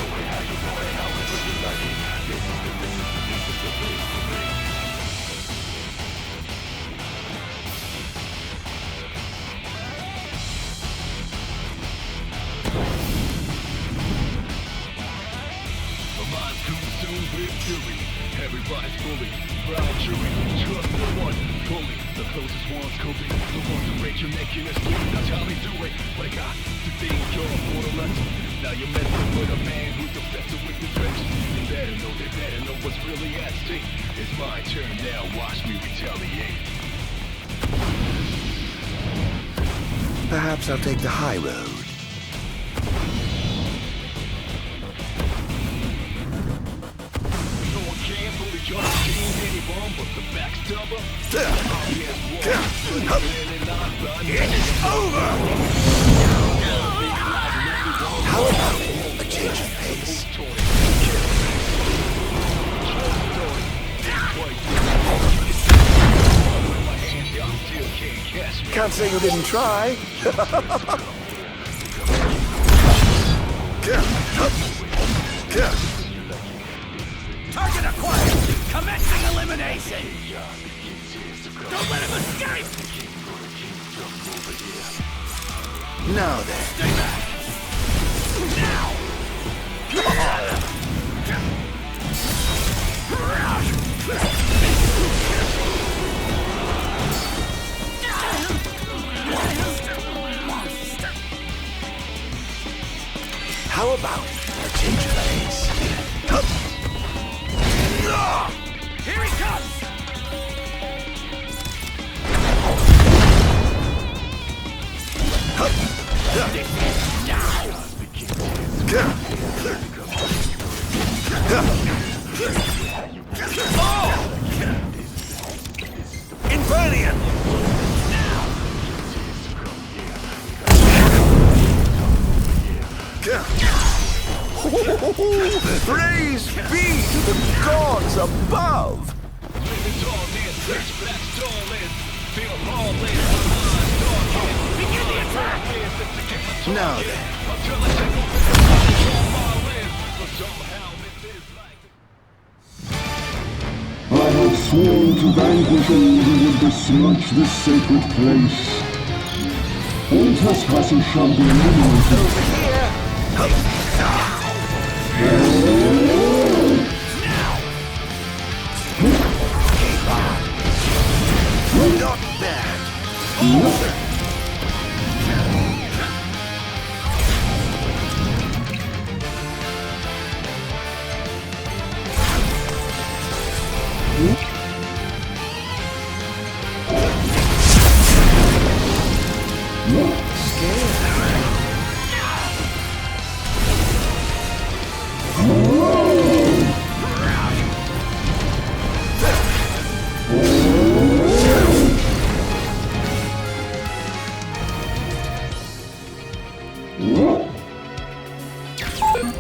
Everybody's fully proud jury, trust no one fully. The closest ones could be the ones who break your neck in a story. That's how they do it. But I got to think you're for the lesson. Now you're messing with a man who's obsessed with the trenches. They better know what's really at stake. It's my turn now, watch me retaliate. Perhaps I'll take the high road. It's over! How about a change of pace? Can't say you didn't try. Target acquired! Commencing elimination! Don't let him escape! Now then. Stay back! Now! How about a change of pace? Here he comes! Invernian! Praise be to the gods above! Now then. I have sworn to vanquish all who would besmirch this sacred place. All trespassers shall be eliminated. Over here! Not bad.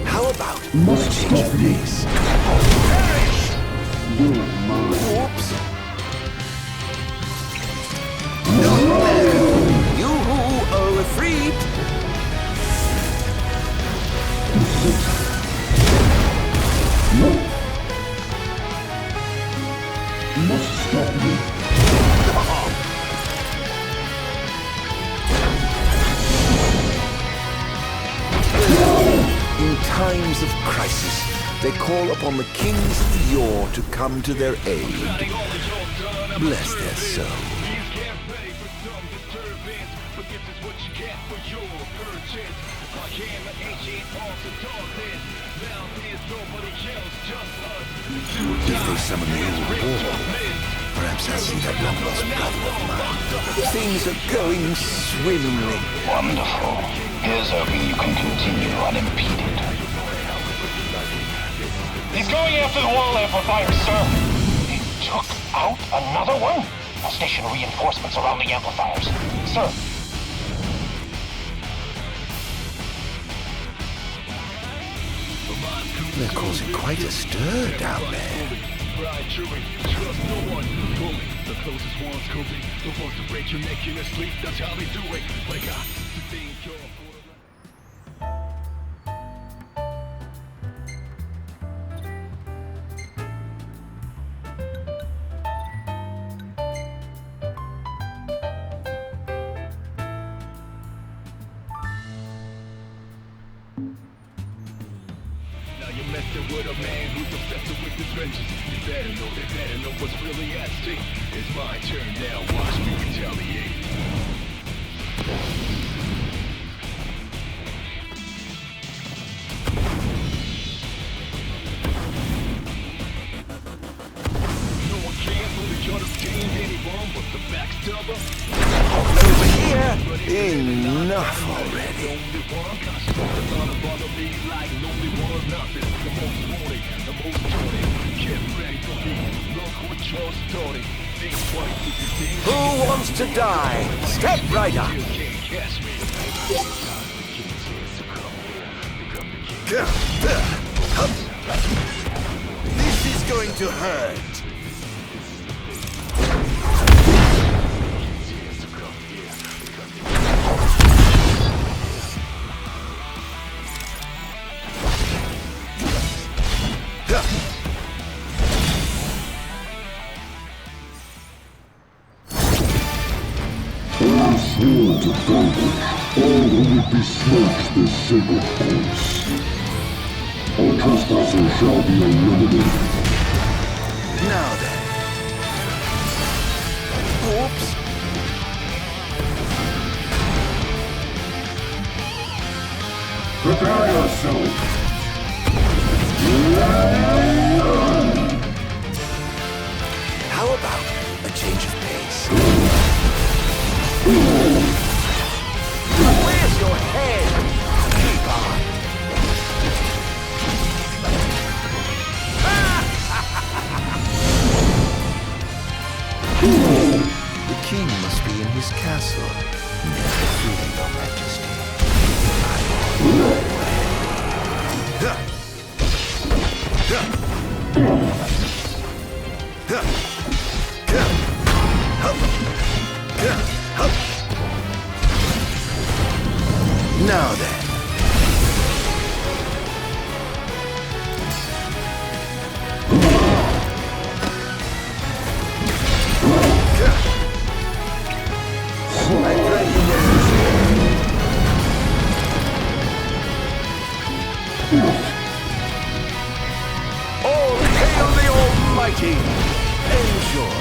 How about must stop this? Whoops! Not bad. You are a freak. Must stop me. In times of crisis, they call upon the kings of yore to come to their aid. Bless their souls. If they summon the old war, perhaps Perhaps I see that long lost brother of mine. Things are going swimmingly. Wonderful. Here's hoping you can continue unimpeded. He's going after the wall amplifier, sir. He took out another one? I'll station reinforcements around the amplifiers. Sir. They're causing quite a stir down there. The closest ones could be the ones to break your neck in your sleep. That's how they do it. Like I think you're with a man who's obsessed with the trenches. You better know what's really at stake. It's my turn now, watch me retaliate. No one can fully understand anyone but the backstabber. Over here! Enough already. Who wants to die? Step right up. This is going to hurt. Sworn to vanquish all who would besmirch this sacred place. All trespassers shall be eliminated. Now then. Oops. Prepare yourself. How about a change of pace? Where's your head? Keep on. The king must be in his castle. Never fear, your majesty. Now then. All hail the Almighty! Enjoy!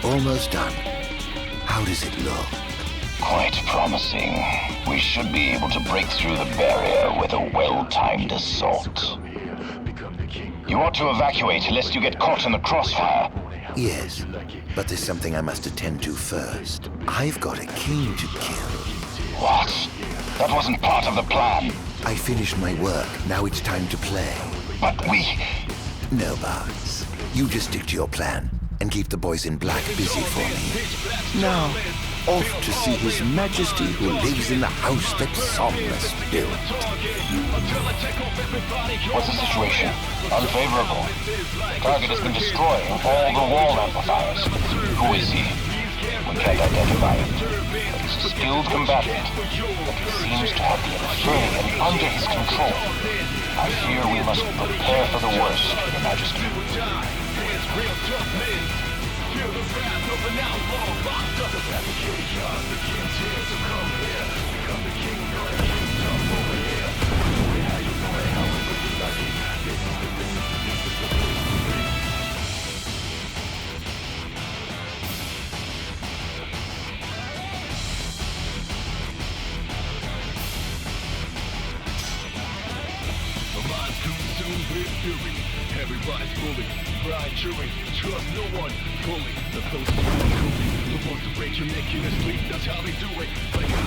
Almost done. How does it look? Quite promising. We should be able to break through the barrier with a well-timed assault. You ought to evacuate lest you get caught in the crossfire. Yes, but there's something I must attend to first. I've got a king to kill. What? That wasn't part of the plan. I finished my work. Now it's time to play. But we... No buts. You just stick to your plan and keep the boys in black busy for me. Now, off to see His Majesty who lives in the house that Somnus built. What's the situation? Unfavorable. The target has been destroying all the wall amplifiers. Who is he? We can't identify him. But he's a skilled combatant. But he seems to have the Infernal under his control. I fear we must prepare for the worst, Your Majesty. Everybody's bully, grind chewing, trust no one fully. The closest one truly, the ones to break your neck in your sleep, that's how they do it. Like I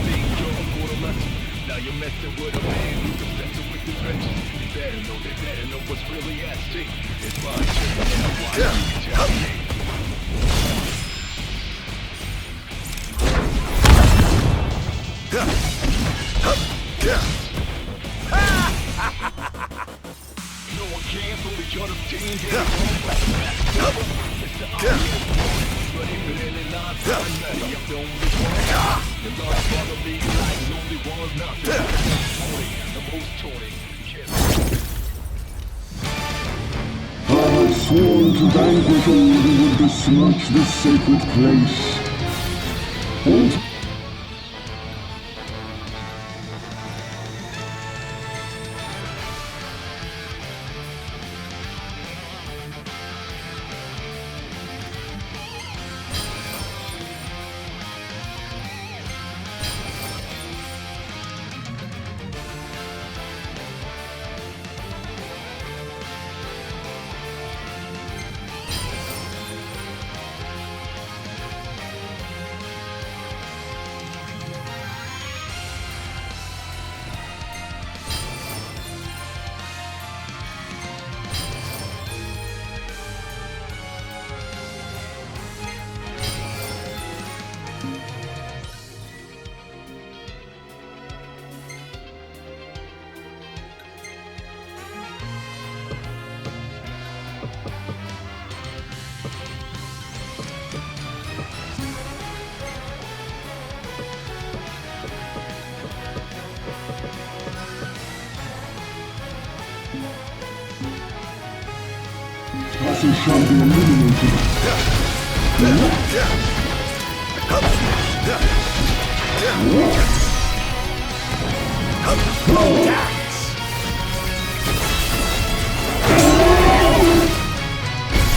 think you're for the lesson. Now you're messing with a man who's obsessed with the wretches. They better know what's really at stake. It's my turn now, why you tell me? No one can fully understand it. It's the obvious. But if it ain't not done, I'm the only one. The Lord follow me like the only one. Nothing. The most torny. I have sworn to vanquish all who would besmirch this sacred place. And Passage shall be illuminated.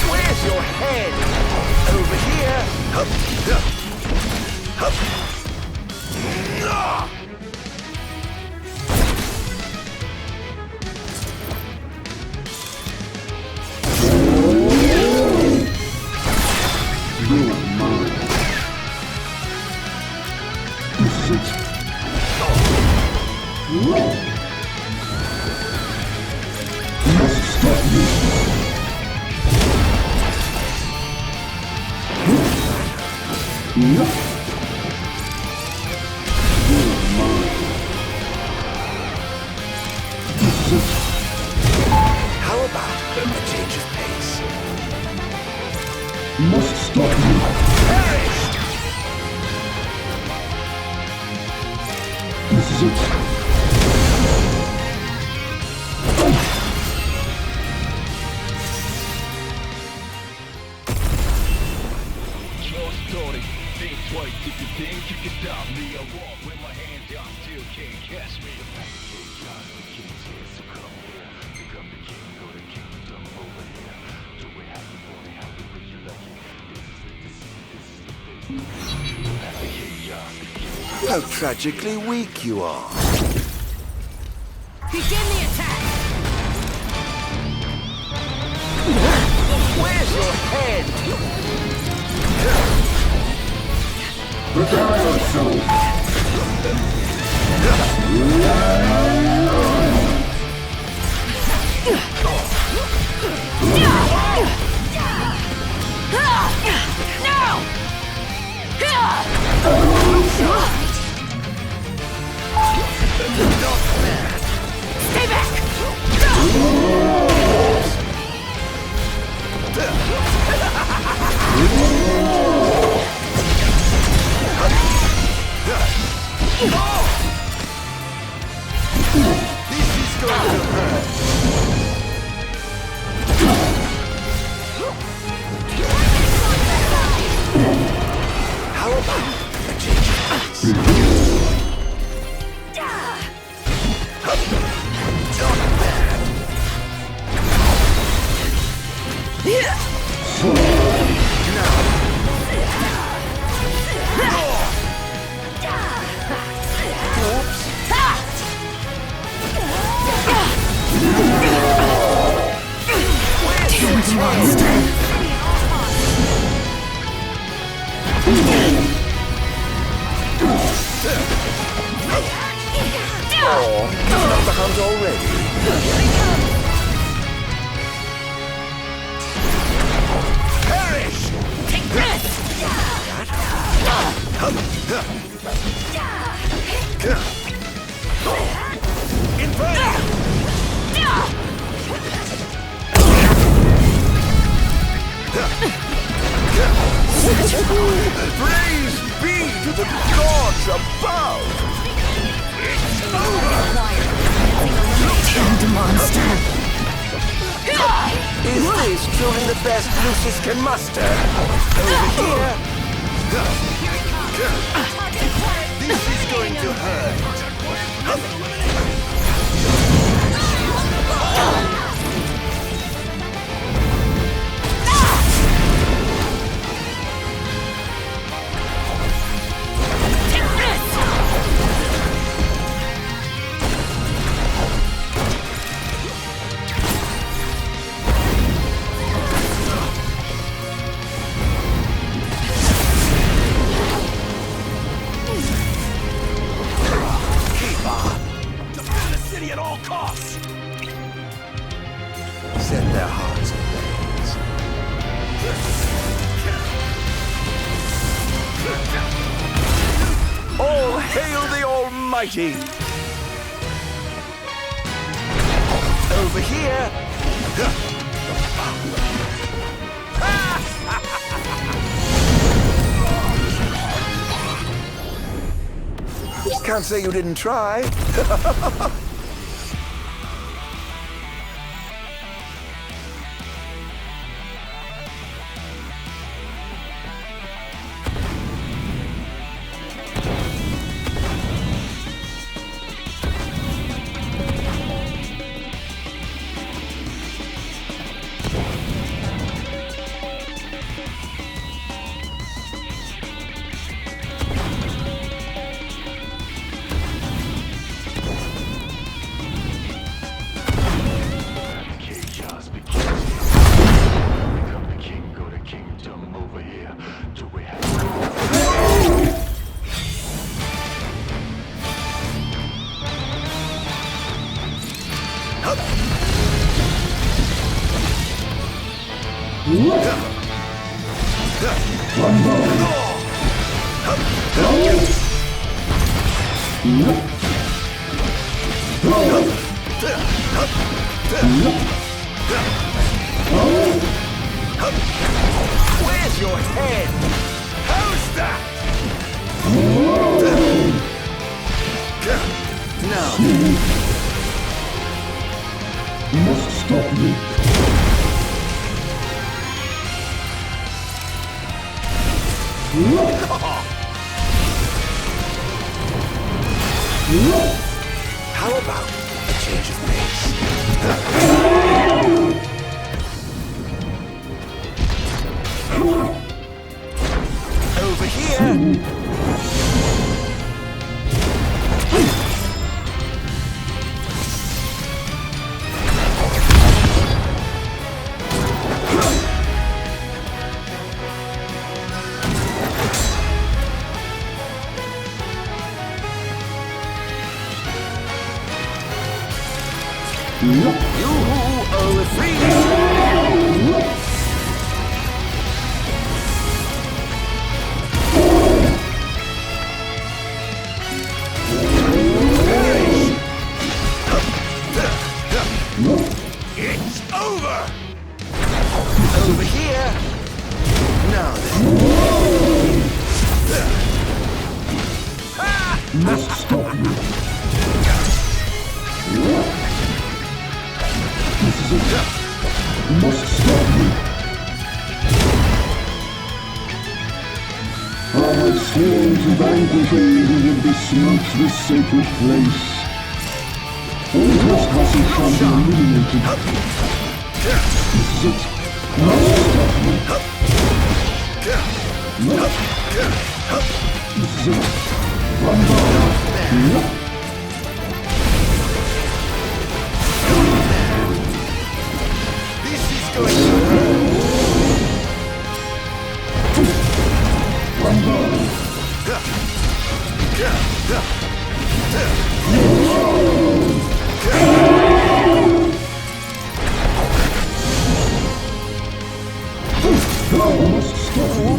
Where's your head? Over here. How about a change of pace? Must stop you. This is it. Your story. Think twice if you think you can stop me. I walk with my hands out, still can't catch me. How tragically weak you are. Begin the attack! Where's your head? Prepare yourself! Stay back! This is going to hurt. How about a change of pace? Not the hunt already. Perish! Take this! Praise be to the gods above! It's over! Damned monster! Is this truly the best Lucius can muster? Over here! This is going to hurt! At all costs! Set their hearts ablaze. All hail the Almighty! Over here! Can't say you didn't try. Where's your head? How's that? No. You must stop me. How about a change of pace? Over here! You owe a freeze! It's over! Over here! Now then. Must stop you. This is it. Must stop you. I have sworn to vanquish all who would besmirch this sacred place. All trespassers shall be eliminated. This is it. Must stop you. This is it. Run down. This is going to Run down. Thou must stop you.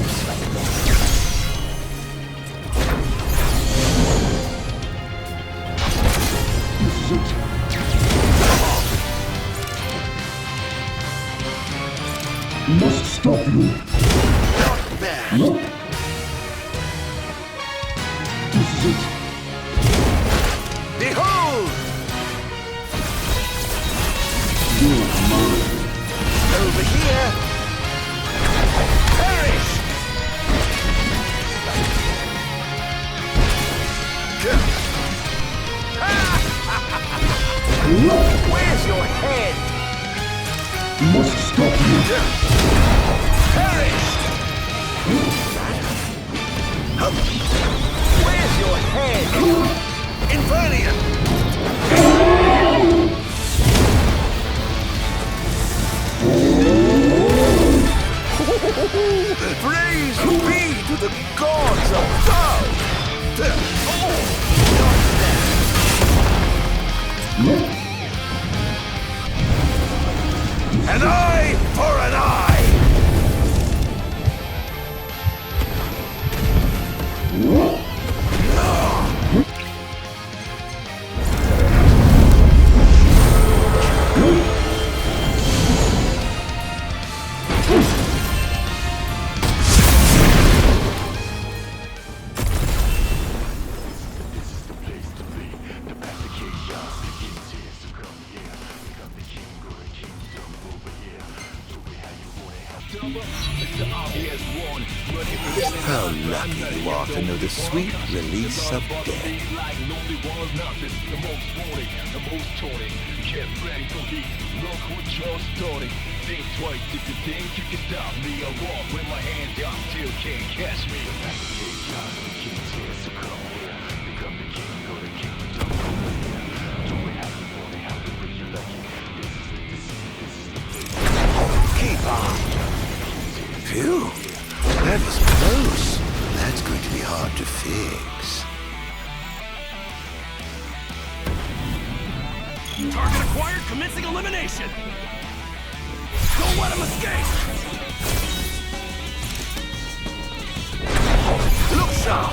This is it. Must stop you. not bad. No. This is it. Behold! You are mine. Over here! Perish! Where's your head? Must stop you. Perish! Where's your head? Infernia! Praise be to the gods above! An eye for an eye! How lucky you are to know the sweet release of death. Think twice if you think you can stop me. I walk with my hands out, still can't catch me. Keep on. Phew, that was close. That's going to be hard to fix. Target acquired, commencing elimination. Don't let him escape. Look sharp.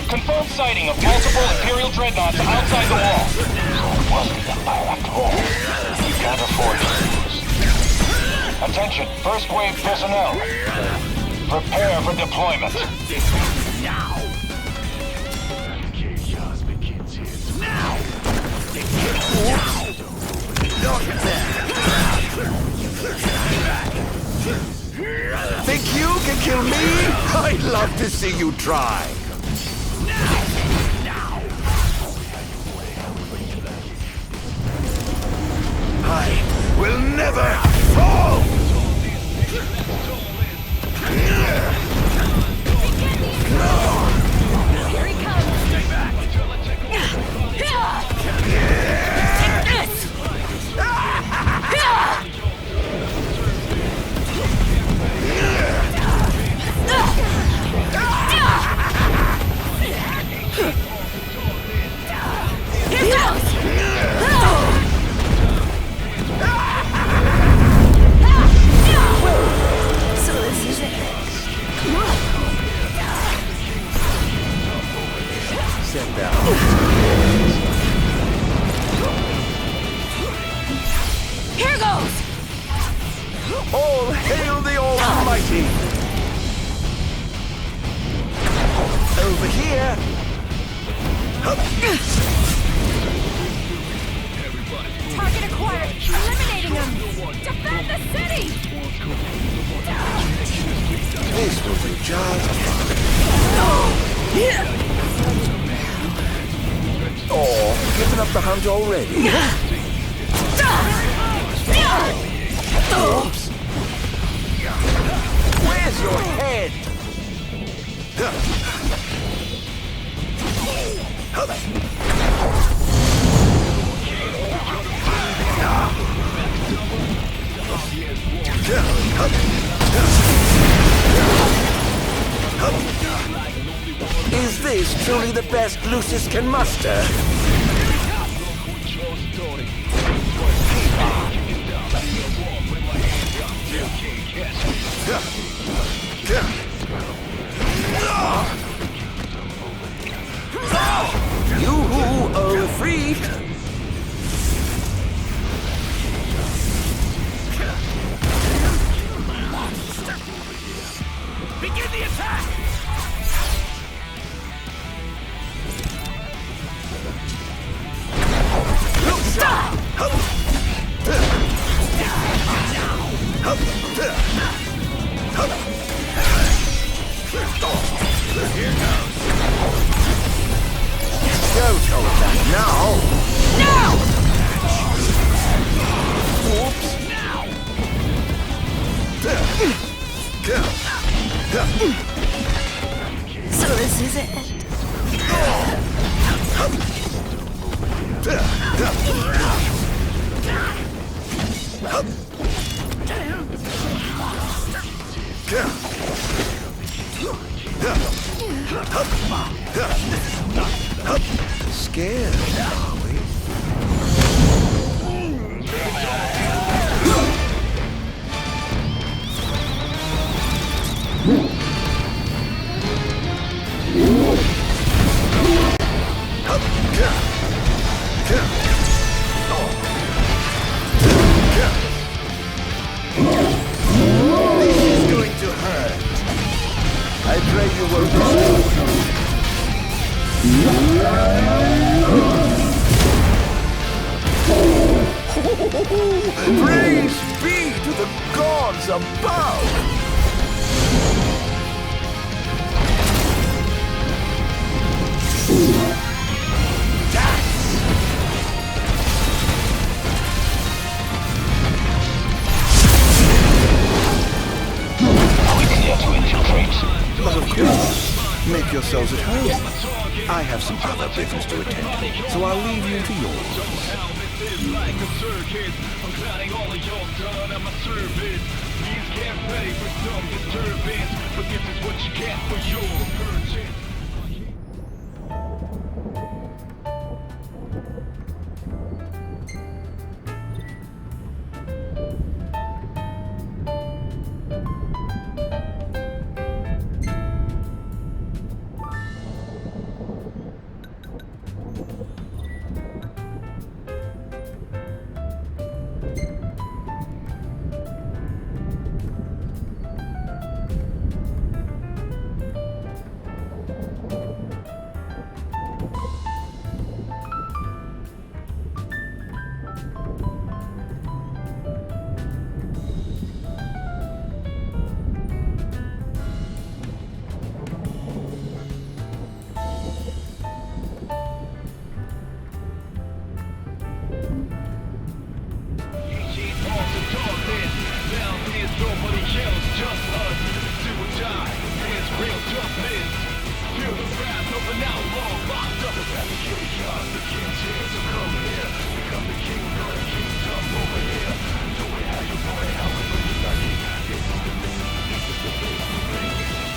Confirmed sighting of multiple Imperial dreadnoughts outside the wall. So it wasn't the Empire after all. You can't afford to lose. Attention, first wave personnel. Prepare for deployment. Now! Not bad. Think you can kill me? I'd love to see you try. I will never fall! Here he comes! Stay back! Take this! Here goes! set their Here goes! All hail the Almighty! Over here! Target acquired! Eliminating them! Defend the city! This will do just fine. Oh, giving up the hunt already? Oops. Where's your head? Is this truly the best Lucis can muster? You are free. Begin the attack! Here goes. Go tell them that now. Now! Whoops. So this is it. Scared, are we? This is going to hurt. I pray you won't Praise be to the gods above! Are we clear to infiltrate? But of course. Make yourselves at home. I have some other business to attend to, so I'll leave you to yours. Like a circus, I'm clowning all of y'all done at my service. These can't pay for some disturbance, but this is what you get for your purchase.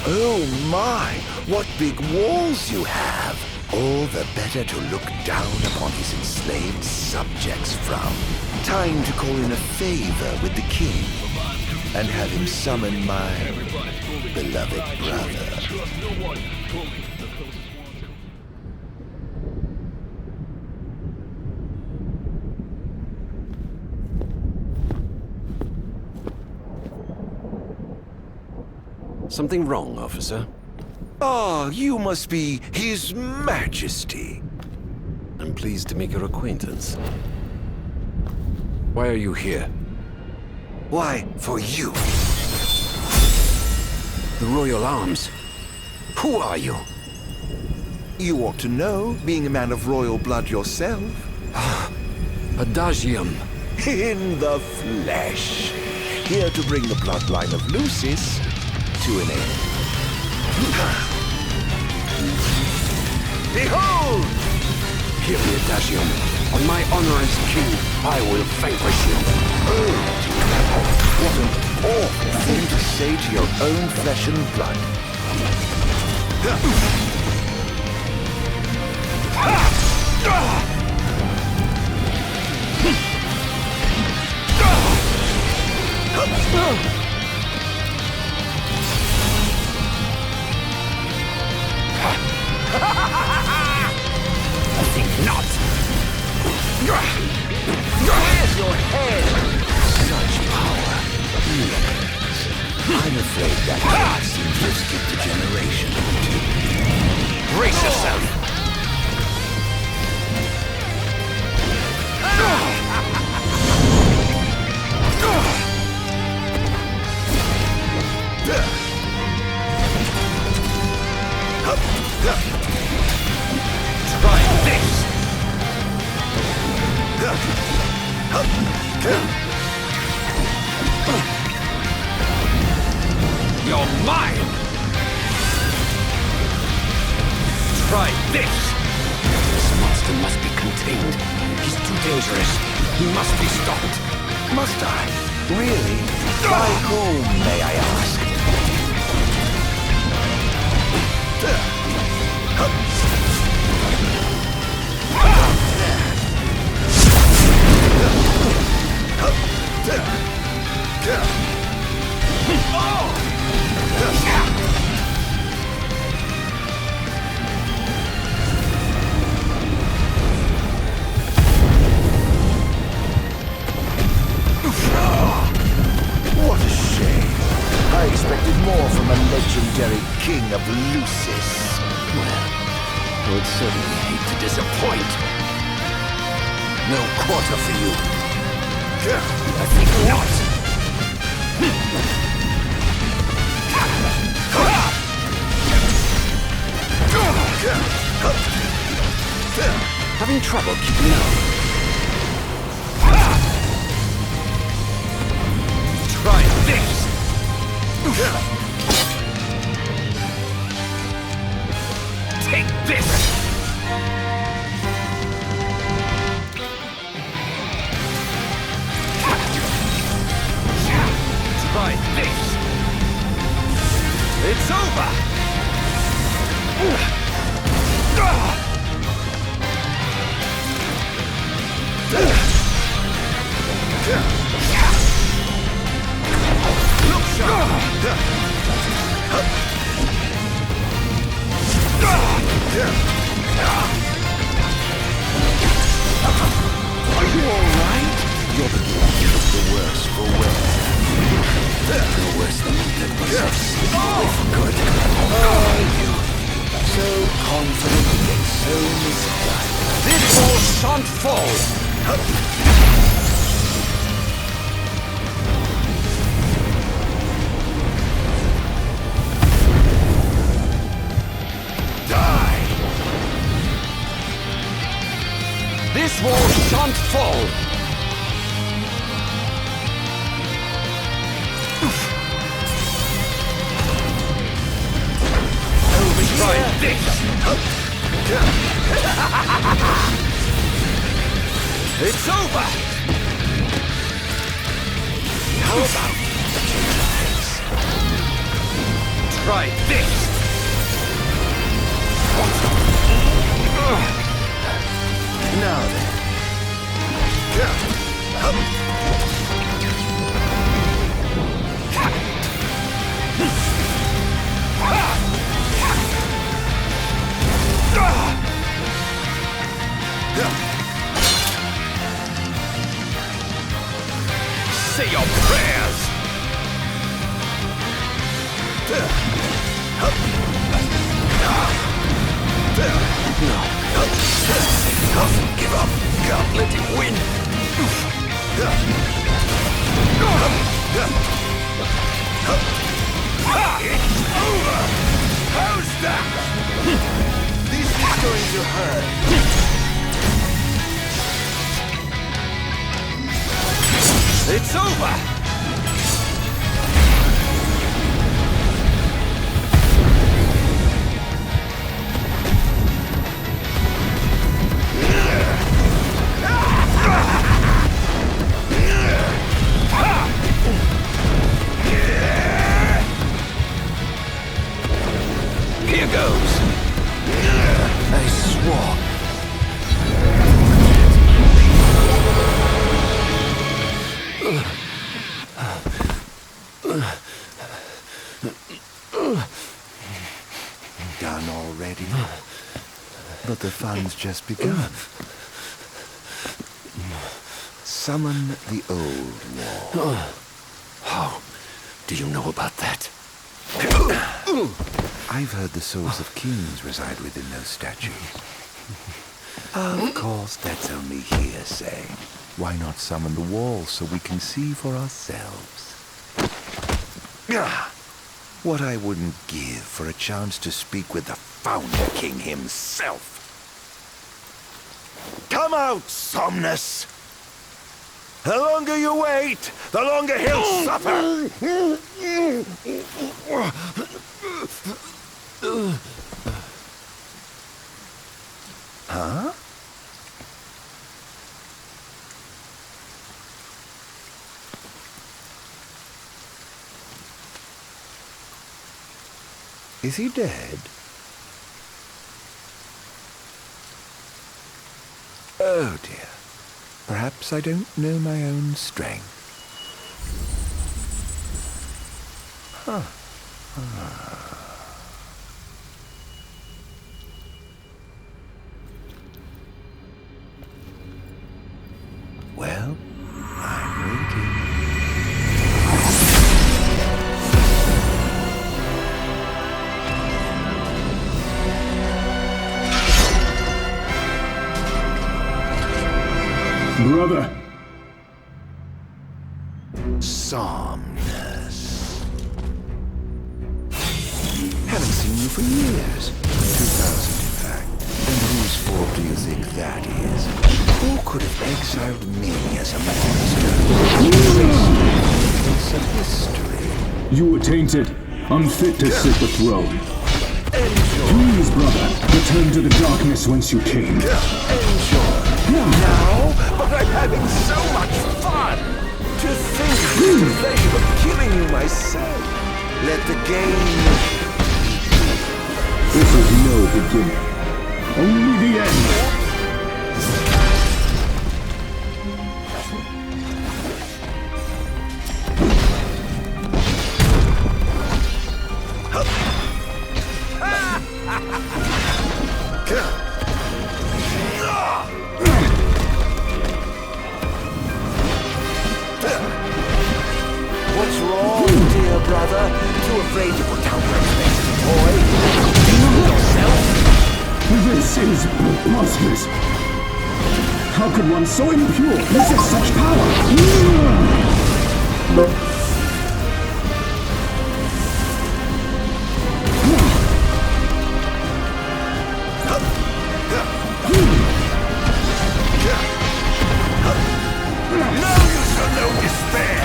Oh my, what big walls you have! All the better to look down upon his enslaved subjects from. Time to call in a favor with the king and have him summon my beloved brother. Something wrong, officer? Ah, you must be His Majesty. I'm pleased to make your acquaintance. Why are you here? Why, for you. The Royal Arms. Who are you? You ought to know, being a man of royal blood yourself. Adagium. In the flesh. Here to bring the bloodline of Lucis to an end. Behold! Hear me, Adagium. On my honor as king, I will vanquish you. What an awful thing to say to your own flesh and blood. I think not. Where's your head? Such power. I'm afraid that power seems to skip the generation or two. Brace yourself. Try this! You're mine! Try this! This monster must be contained. He's too dangerous. He must be stopped. Must I? Really? By whom, may I ask? What a shame. I expected more from a legendary king of Lucis. Well, I would certainly hate to disappoint. No quarter for you. I think not. Having trouble keeping up. Try this! Take this! Try this! It's over! Look sharp! Are you alright? You're beginning to look the worse for wear. No worse than that was away for good. Oh, you. So confident yet so misguided. This wall shan't fall! This wall shan't fall! Try this! It's over! How about try this? Now then. Say your prayers! Can't let him win. It's over! How's that? This is going to hurt. It's over! Here goes. I swore. Done already? But the fun's just begun. Summon the old wall. How do you know about that? I've heard the souls of kings reside within those statues. Of course, that's only hearsay. Why not summon the wall so we can see for ourselves? What I wouldn't give for a chance to speak with the Founder King himself. Come out, Somnus! The longer you wait, the longer he'll suffer! Huh? Is he dead? Oh dear. Perhaps I don't know my own strength. Huh. Well, I'm waiting. Brother! Somnus. Haven't seen you for years. 2000, in fact. And whose fault do you think that is? Who could have exiled me as a monster? It's a history. You were tainted, unfit to sit the throne. Please, brother, return to the darkness whence you came. Enjoy. Now, but I'm having so much fun! To think of the pleasure of killing you myself. Let the game... This is no beginning. Only the end. What's wrong, dear brother? Too afraid to put down your expensive toy? Yourself? This is preposterous. How could one so impure possess such power? Now you shall know despair!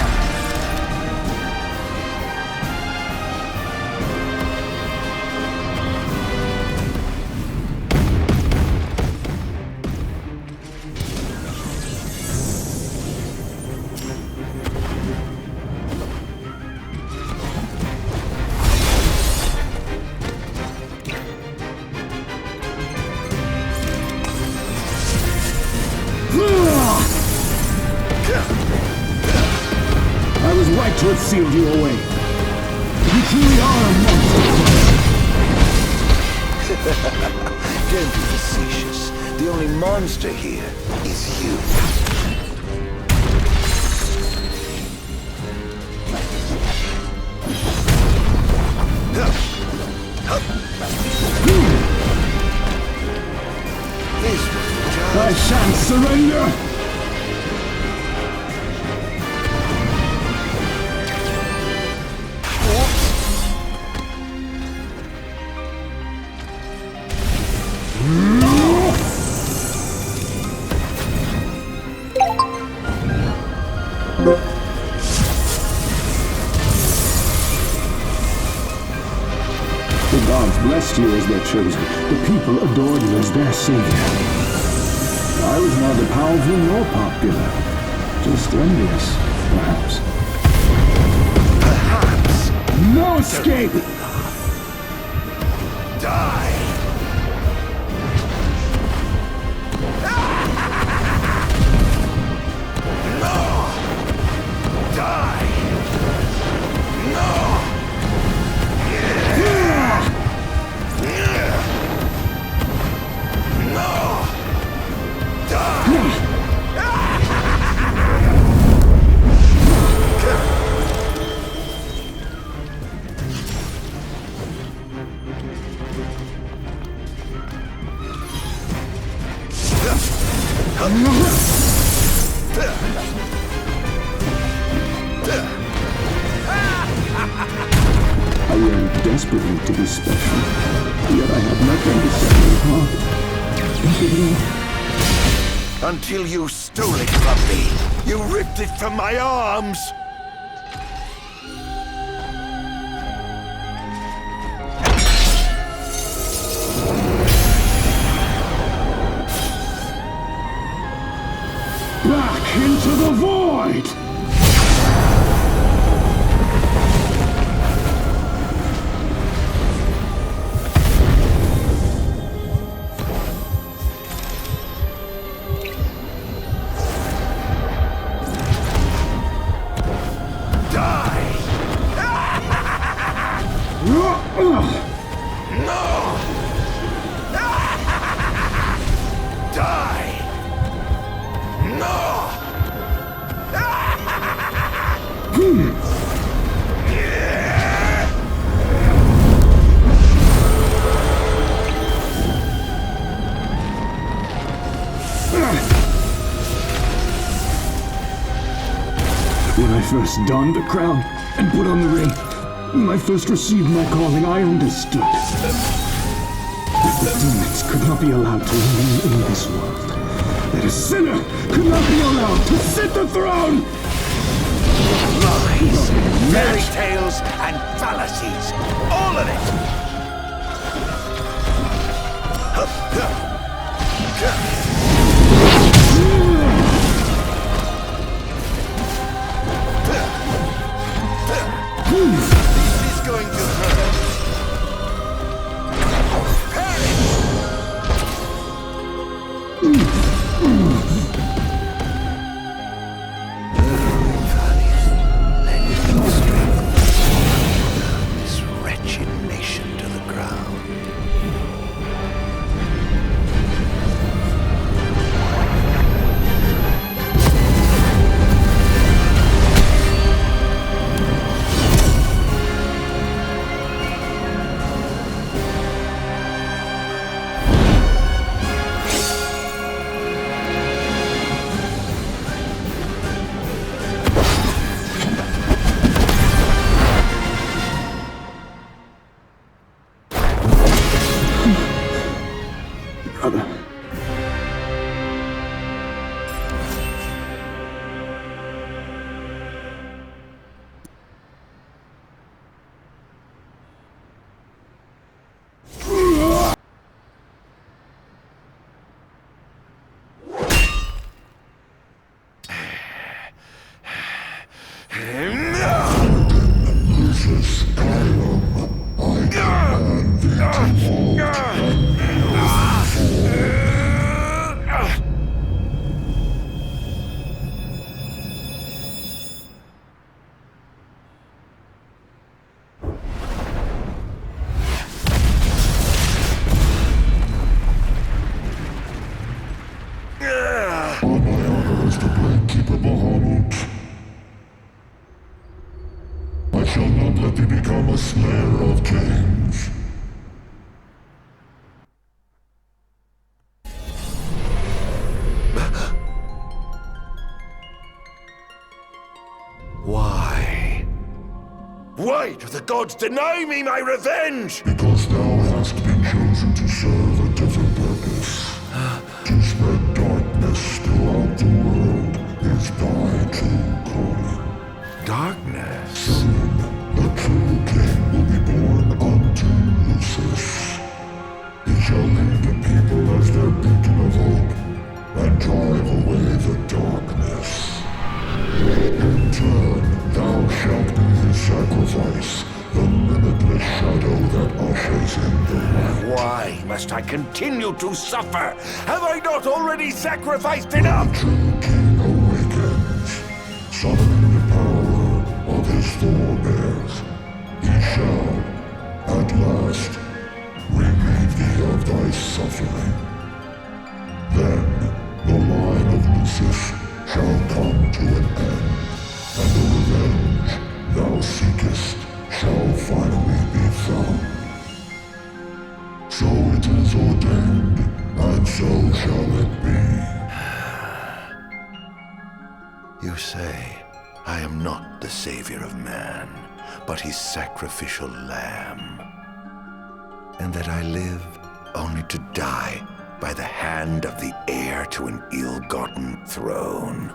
I was right to have sealed you away. You truly are a monster. Don't be facetious. The only monster here is you. This was just I shan't surrender! The gods blessed you as their chosen. The people adored you as their savior. I was neither powerful nor popular. Just envious, perhaps. Perhaps. No escape! Die! No! Die! No! No! Die! I yearned desperately to be special, yet I have nothing to set my heart. Until you stole it from me. You ripped it from my arms. Back into the void! When I first donned the crown and put on the ring, when I first received my calling, I understood that the demons could not be allowed to remain in this world. That a sinner could not be allowed to sit the throne! Lies, fairy tales, and fallacies. All of it! This is going to hurt. This wretched nation to the ground. Brother. Lucius Kylum, I command thee to halt. On my honor as the Blakekeeper Bahamut. Why do the gods deny me my revenge? Because thou hast been chosen to serve a different purpose. To spread darkness throughout the world is thy true calling. Darkness? Soon, the true king will be born unto Lucis. He shall lead the people as their beacon of hope, and drive away the darkness. In turn, thou shalt be his sacrifice, the limitless shadow that ushers in the light. Why must I continue to suffer? Have I not already sacrificed enough? The true king awakens, summoning the power of his forebears. He shall, at last, relieve thee of thy suffering. Then, the line of Lucis shall come to an end, and the revenge thou seekest shall finally be found. So it is ordained, and so shall it be. You say I am not the savior of man, but his sacrificial lamb, and that I live only to die by the hand of the heir to an ill-gotten throne.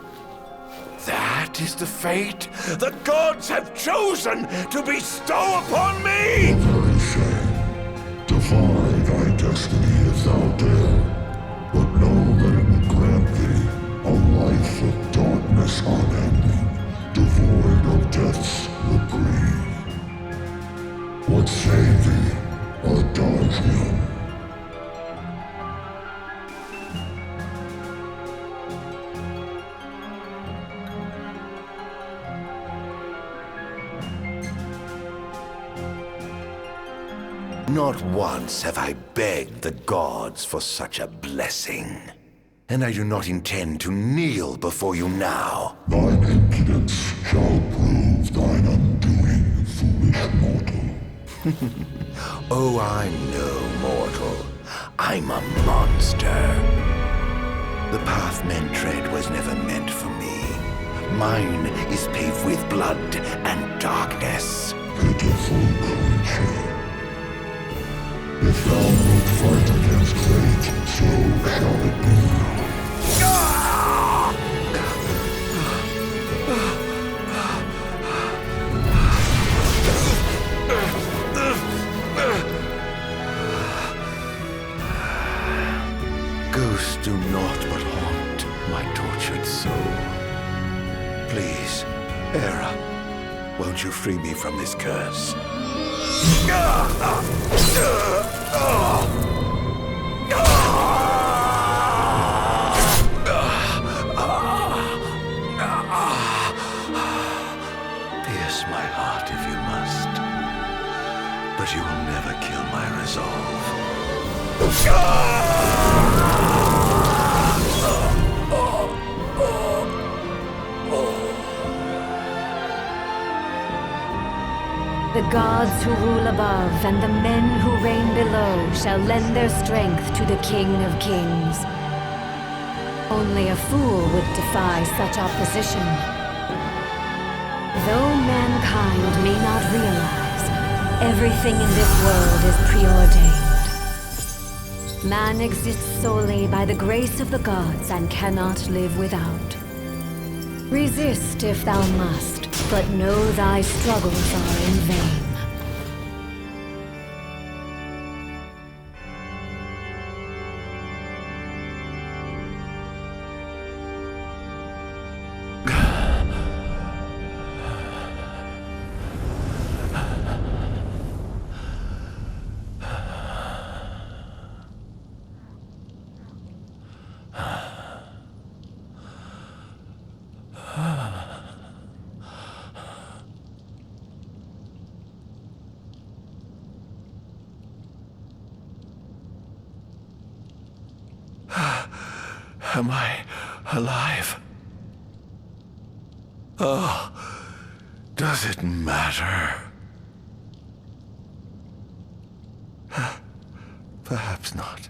That is the fate the gods have chosen to bestow upon me! The very same. Defy thy destiny if thou dare, but know that it will grant thee a life of darkness unending, devoid of death's reprieve. What say thee, Ardyn? Not once have I begged the gods for such a blessing. And I do not intend to kneel before you now. Thine impudence shall prove thine undoing, foolish mortal. Oh, I'm no mortal. I'm a monster. The path men tread was never meant for me. Mine is paved with blood and darkness. Pitiful creature. If thou wilt fight against fate, so shall it be. Ghosts do naught but haunt my tortured soul. Please, Hera, won't you free me from this curse? Pierce my heart if you must, but you will never kill my resolve. The gods who rule above and the men who reign below shall lend their strength to the King of Kings. Only a fool would defy such opposition. Though mankind may not realize, everything in this world is preordained. Man exists solely by the grace of the gods and cannot live without. Resist if thou must, but know thy struggles are in vain. Am I alive? Oh, does it matter? Perhaps not.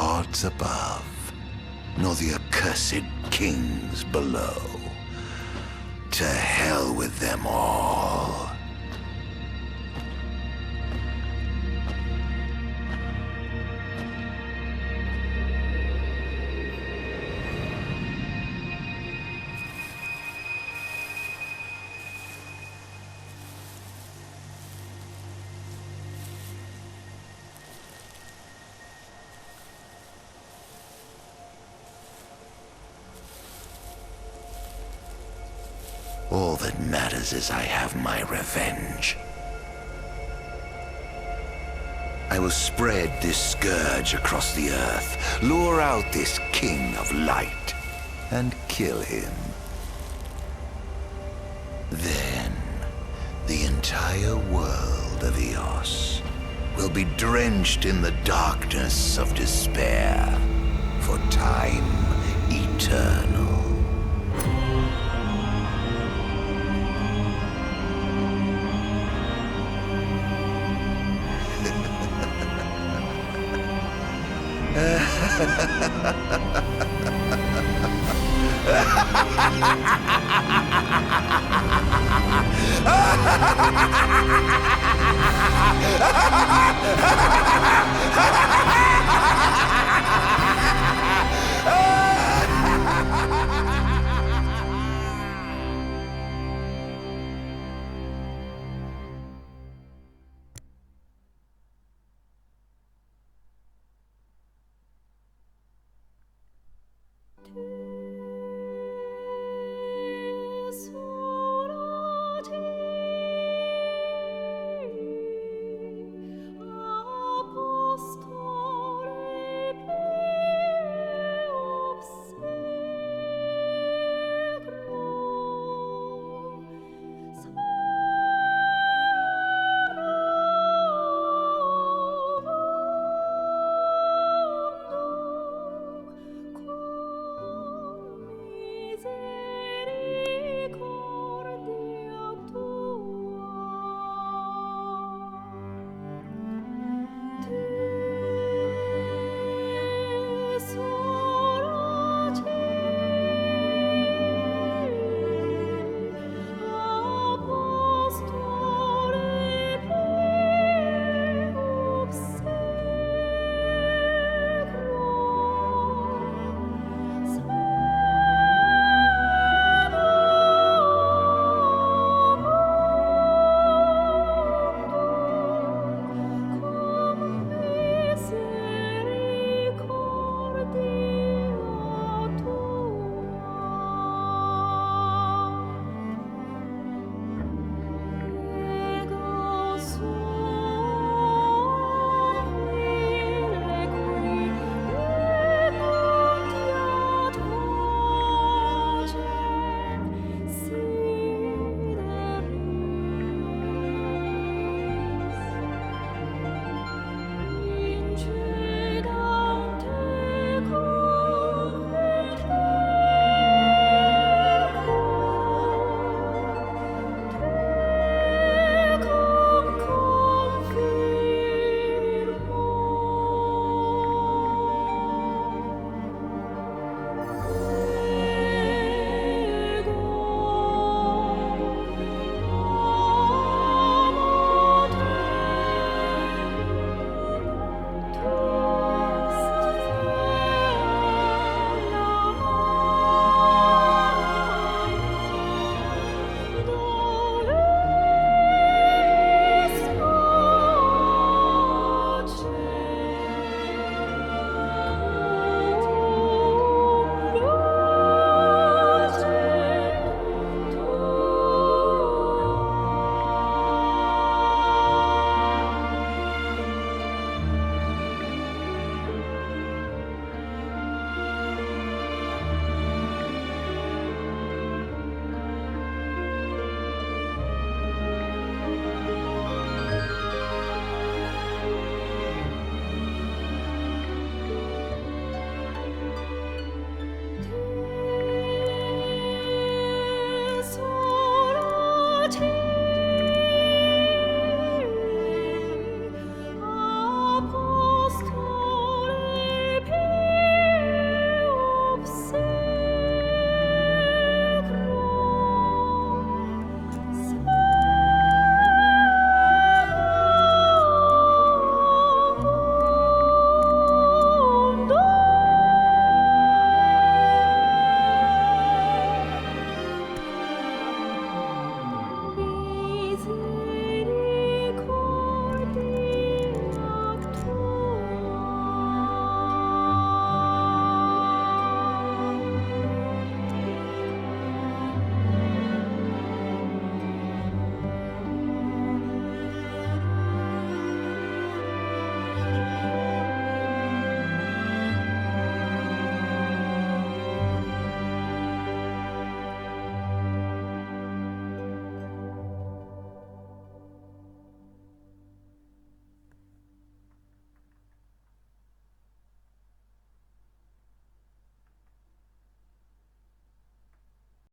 gods above, nor the accursed kings below. To hell with them all. All that matters is I have my revenge. I will spread this scourge across the earth, lure out this king of light, and kill him. Then, the entire world of Eos will be drenched in the darkness of despair for time eternal.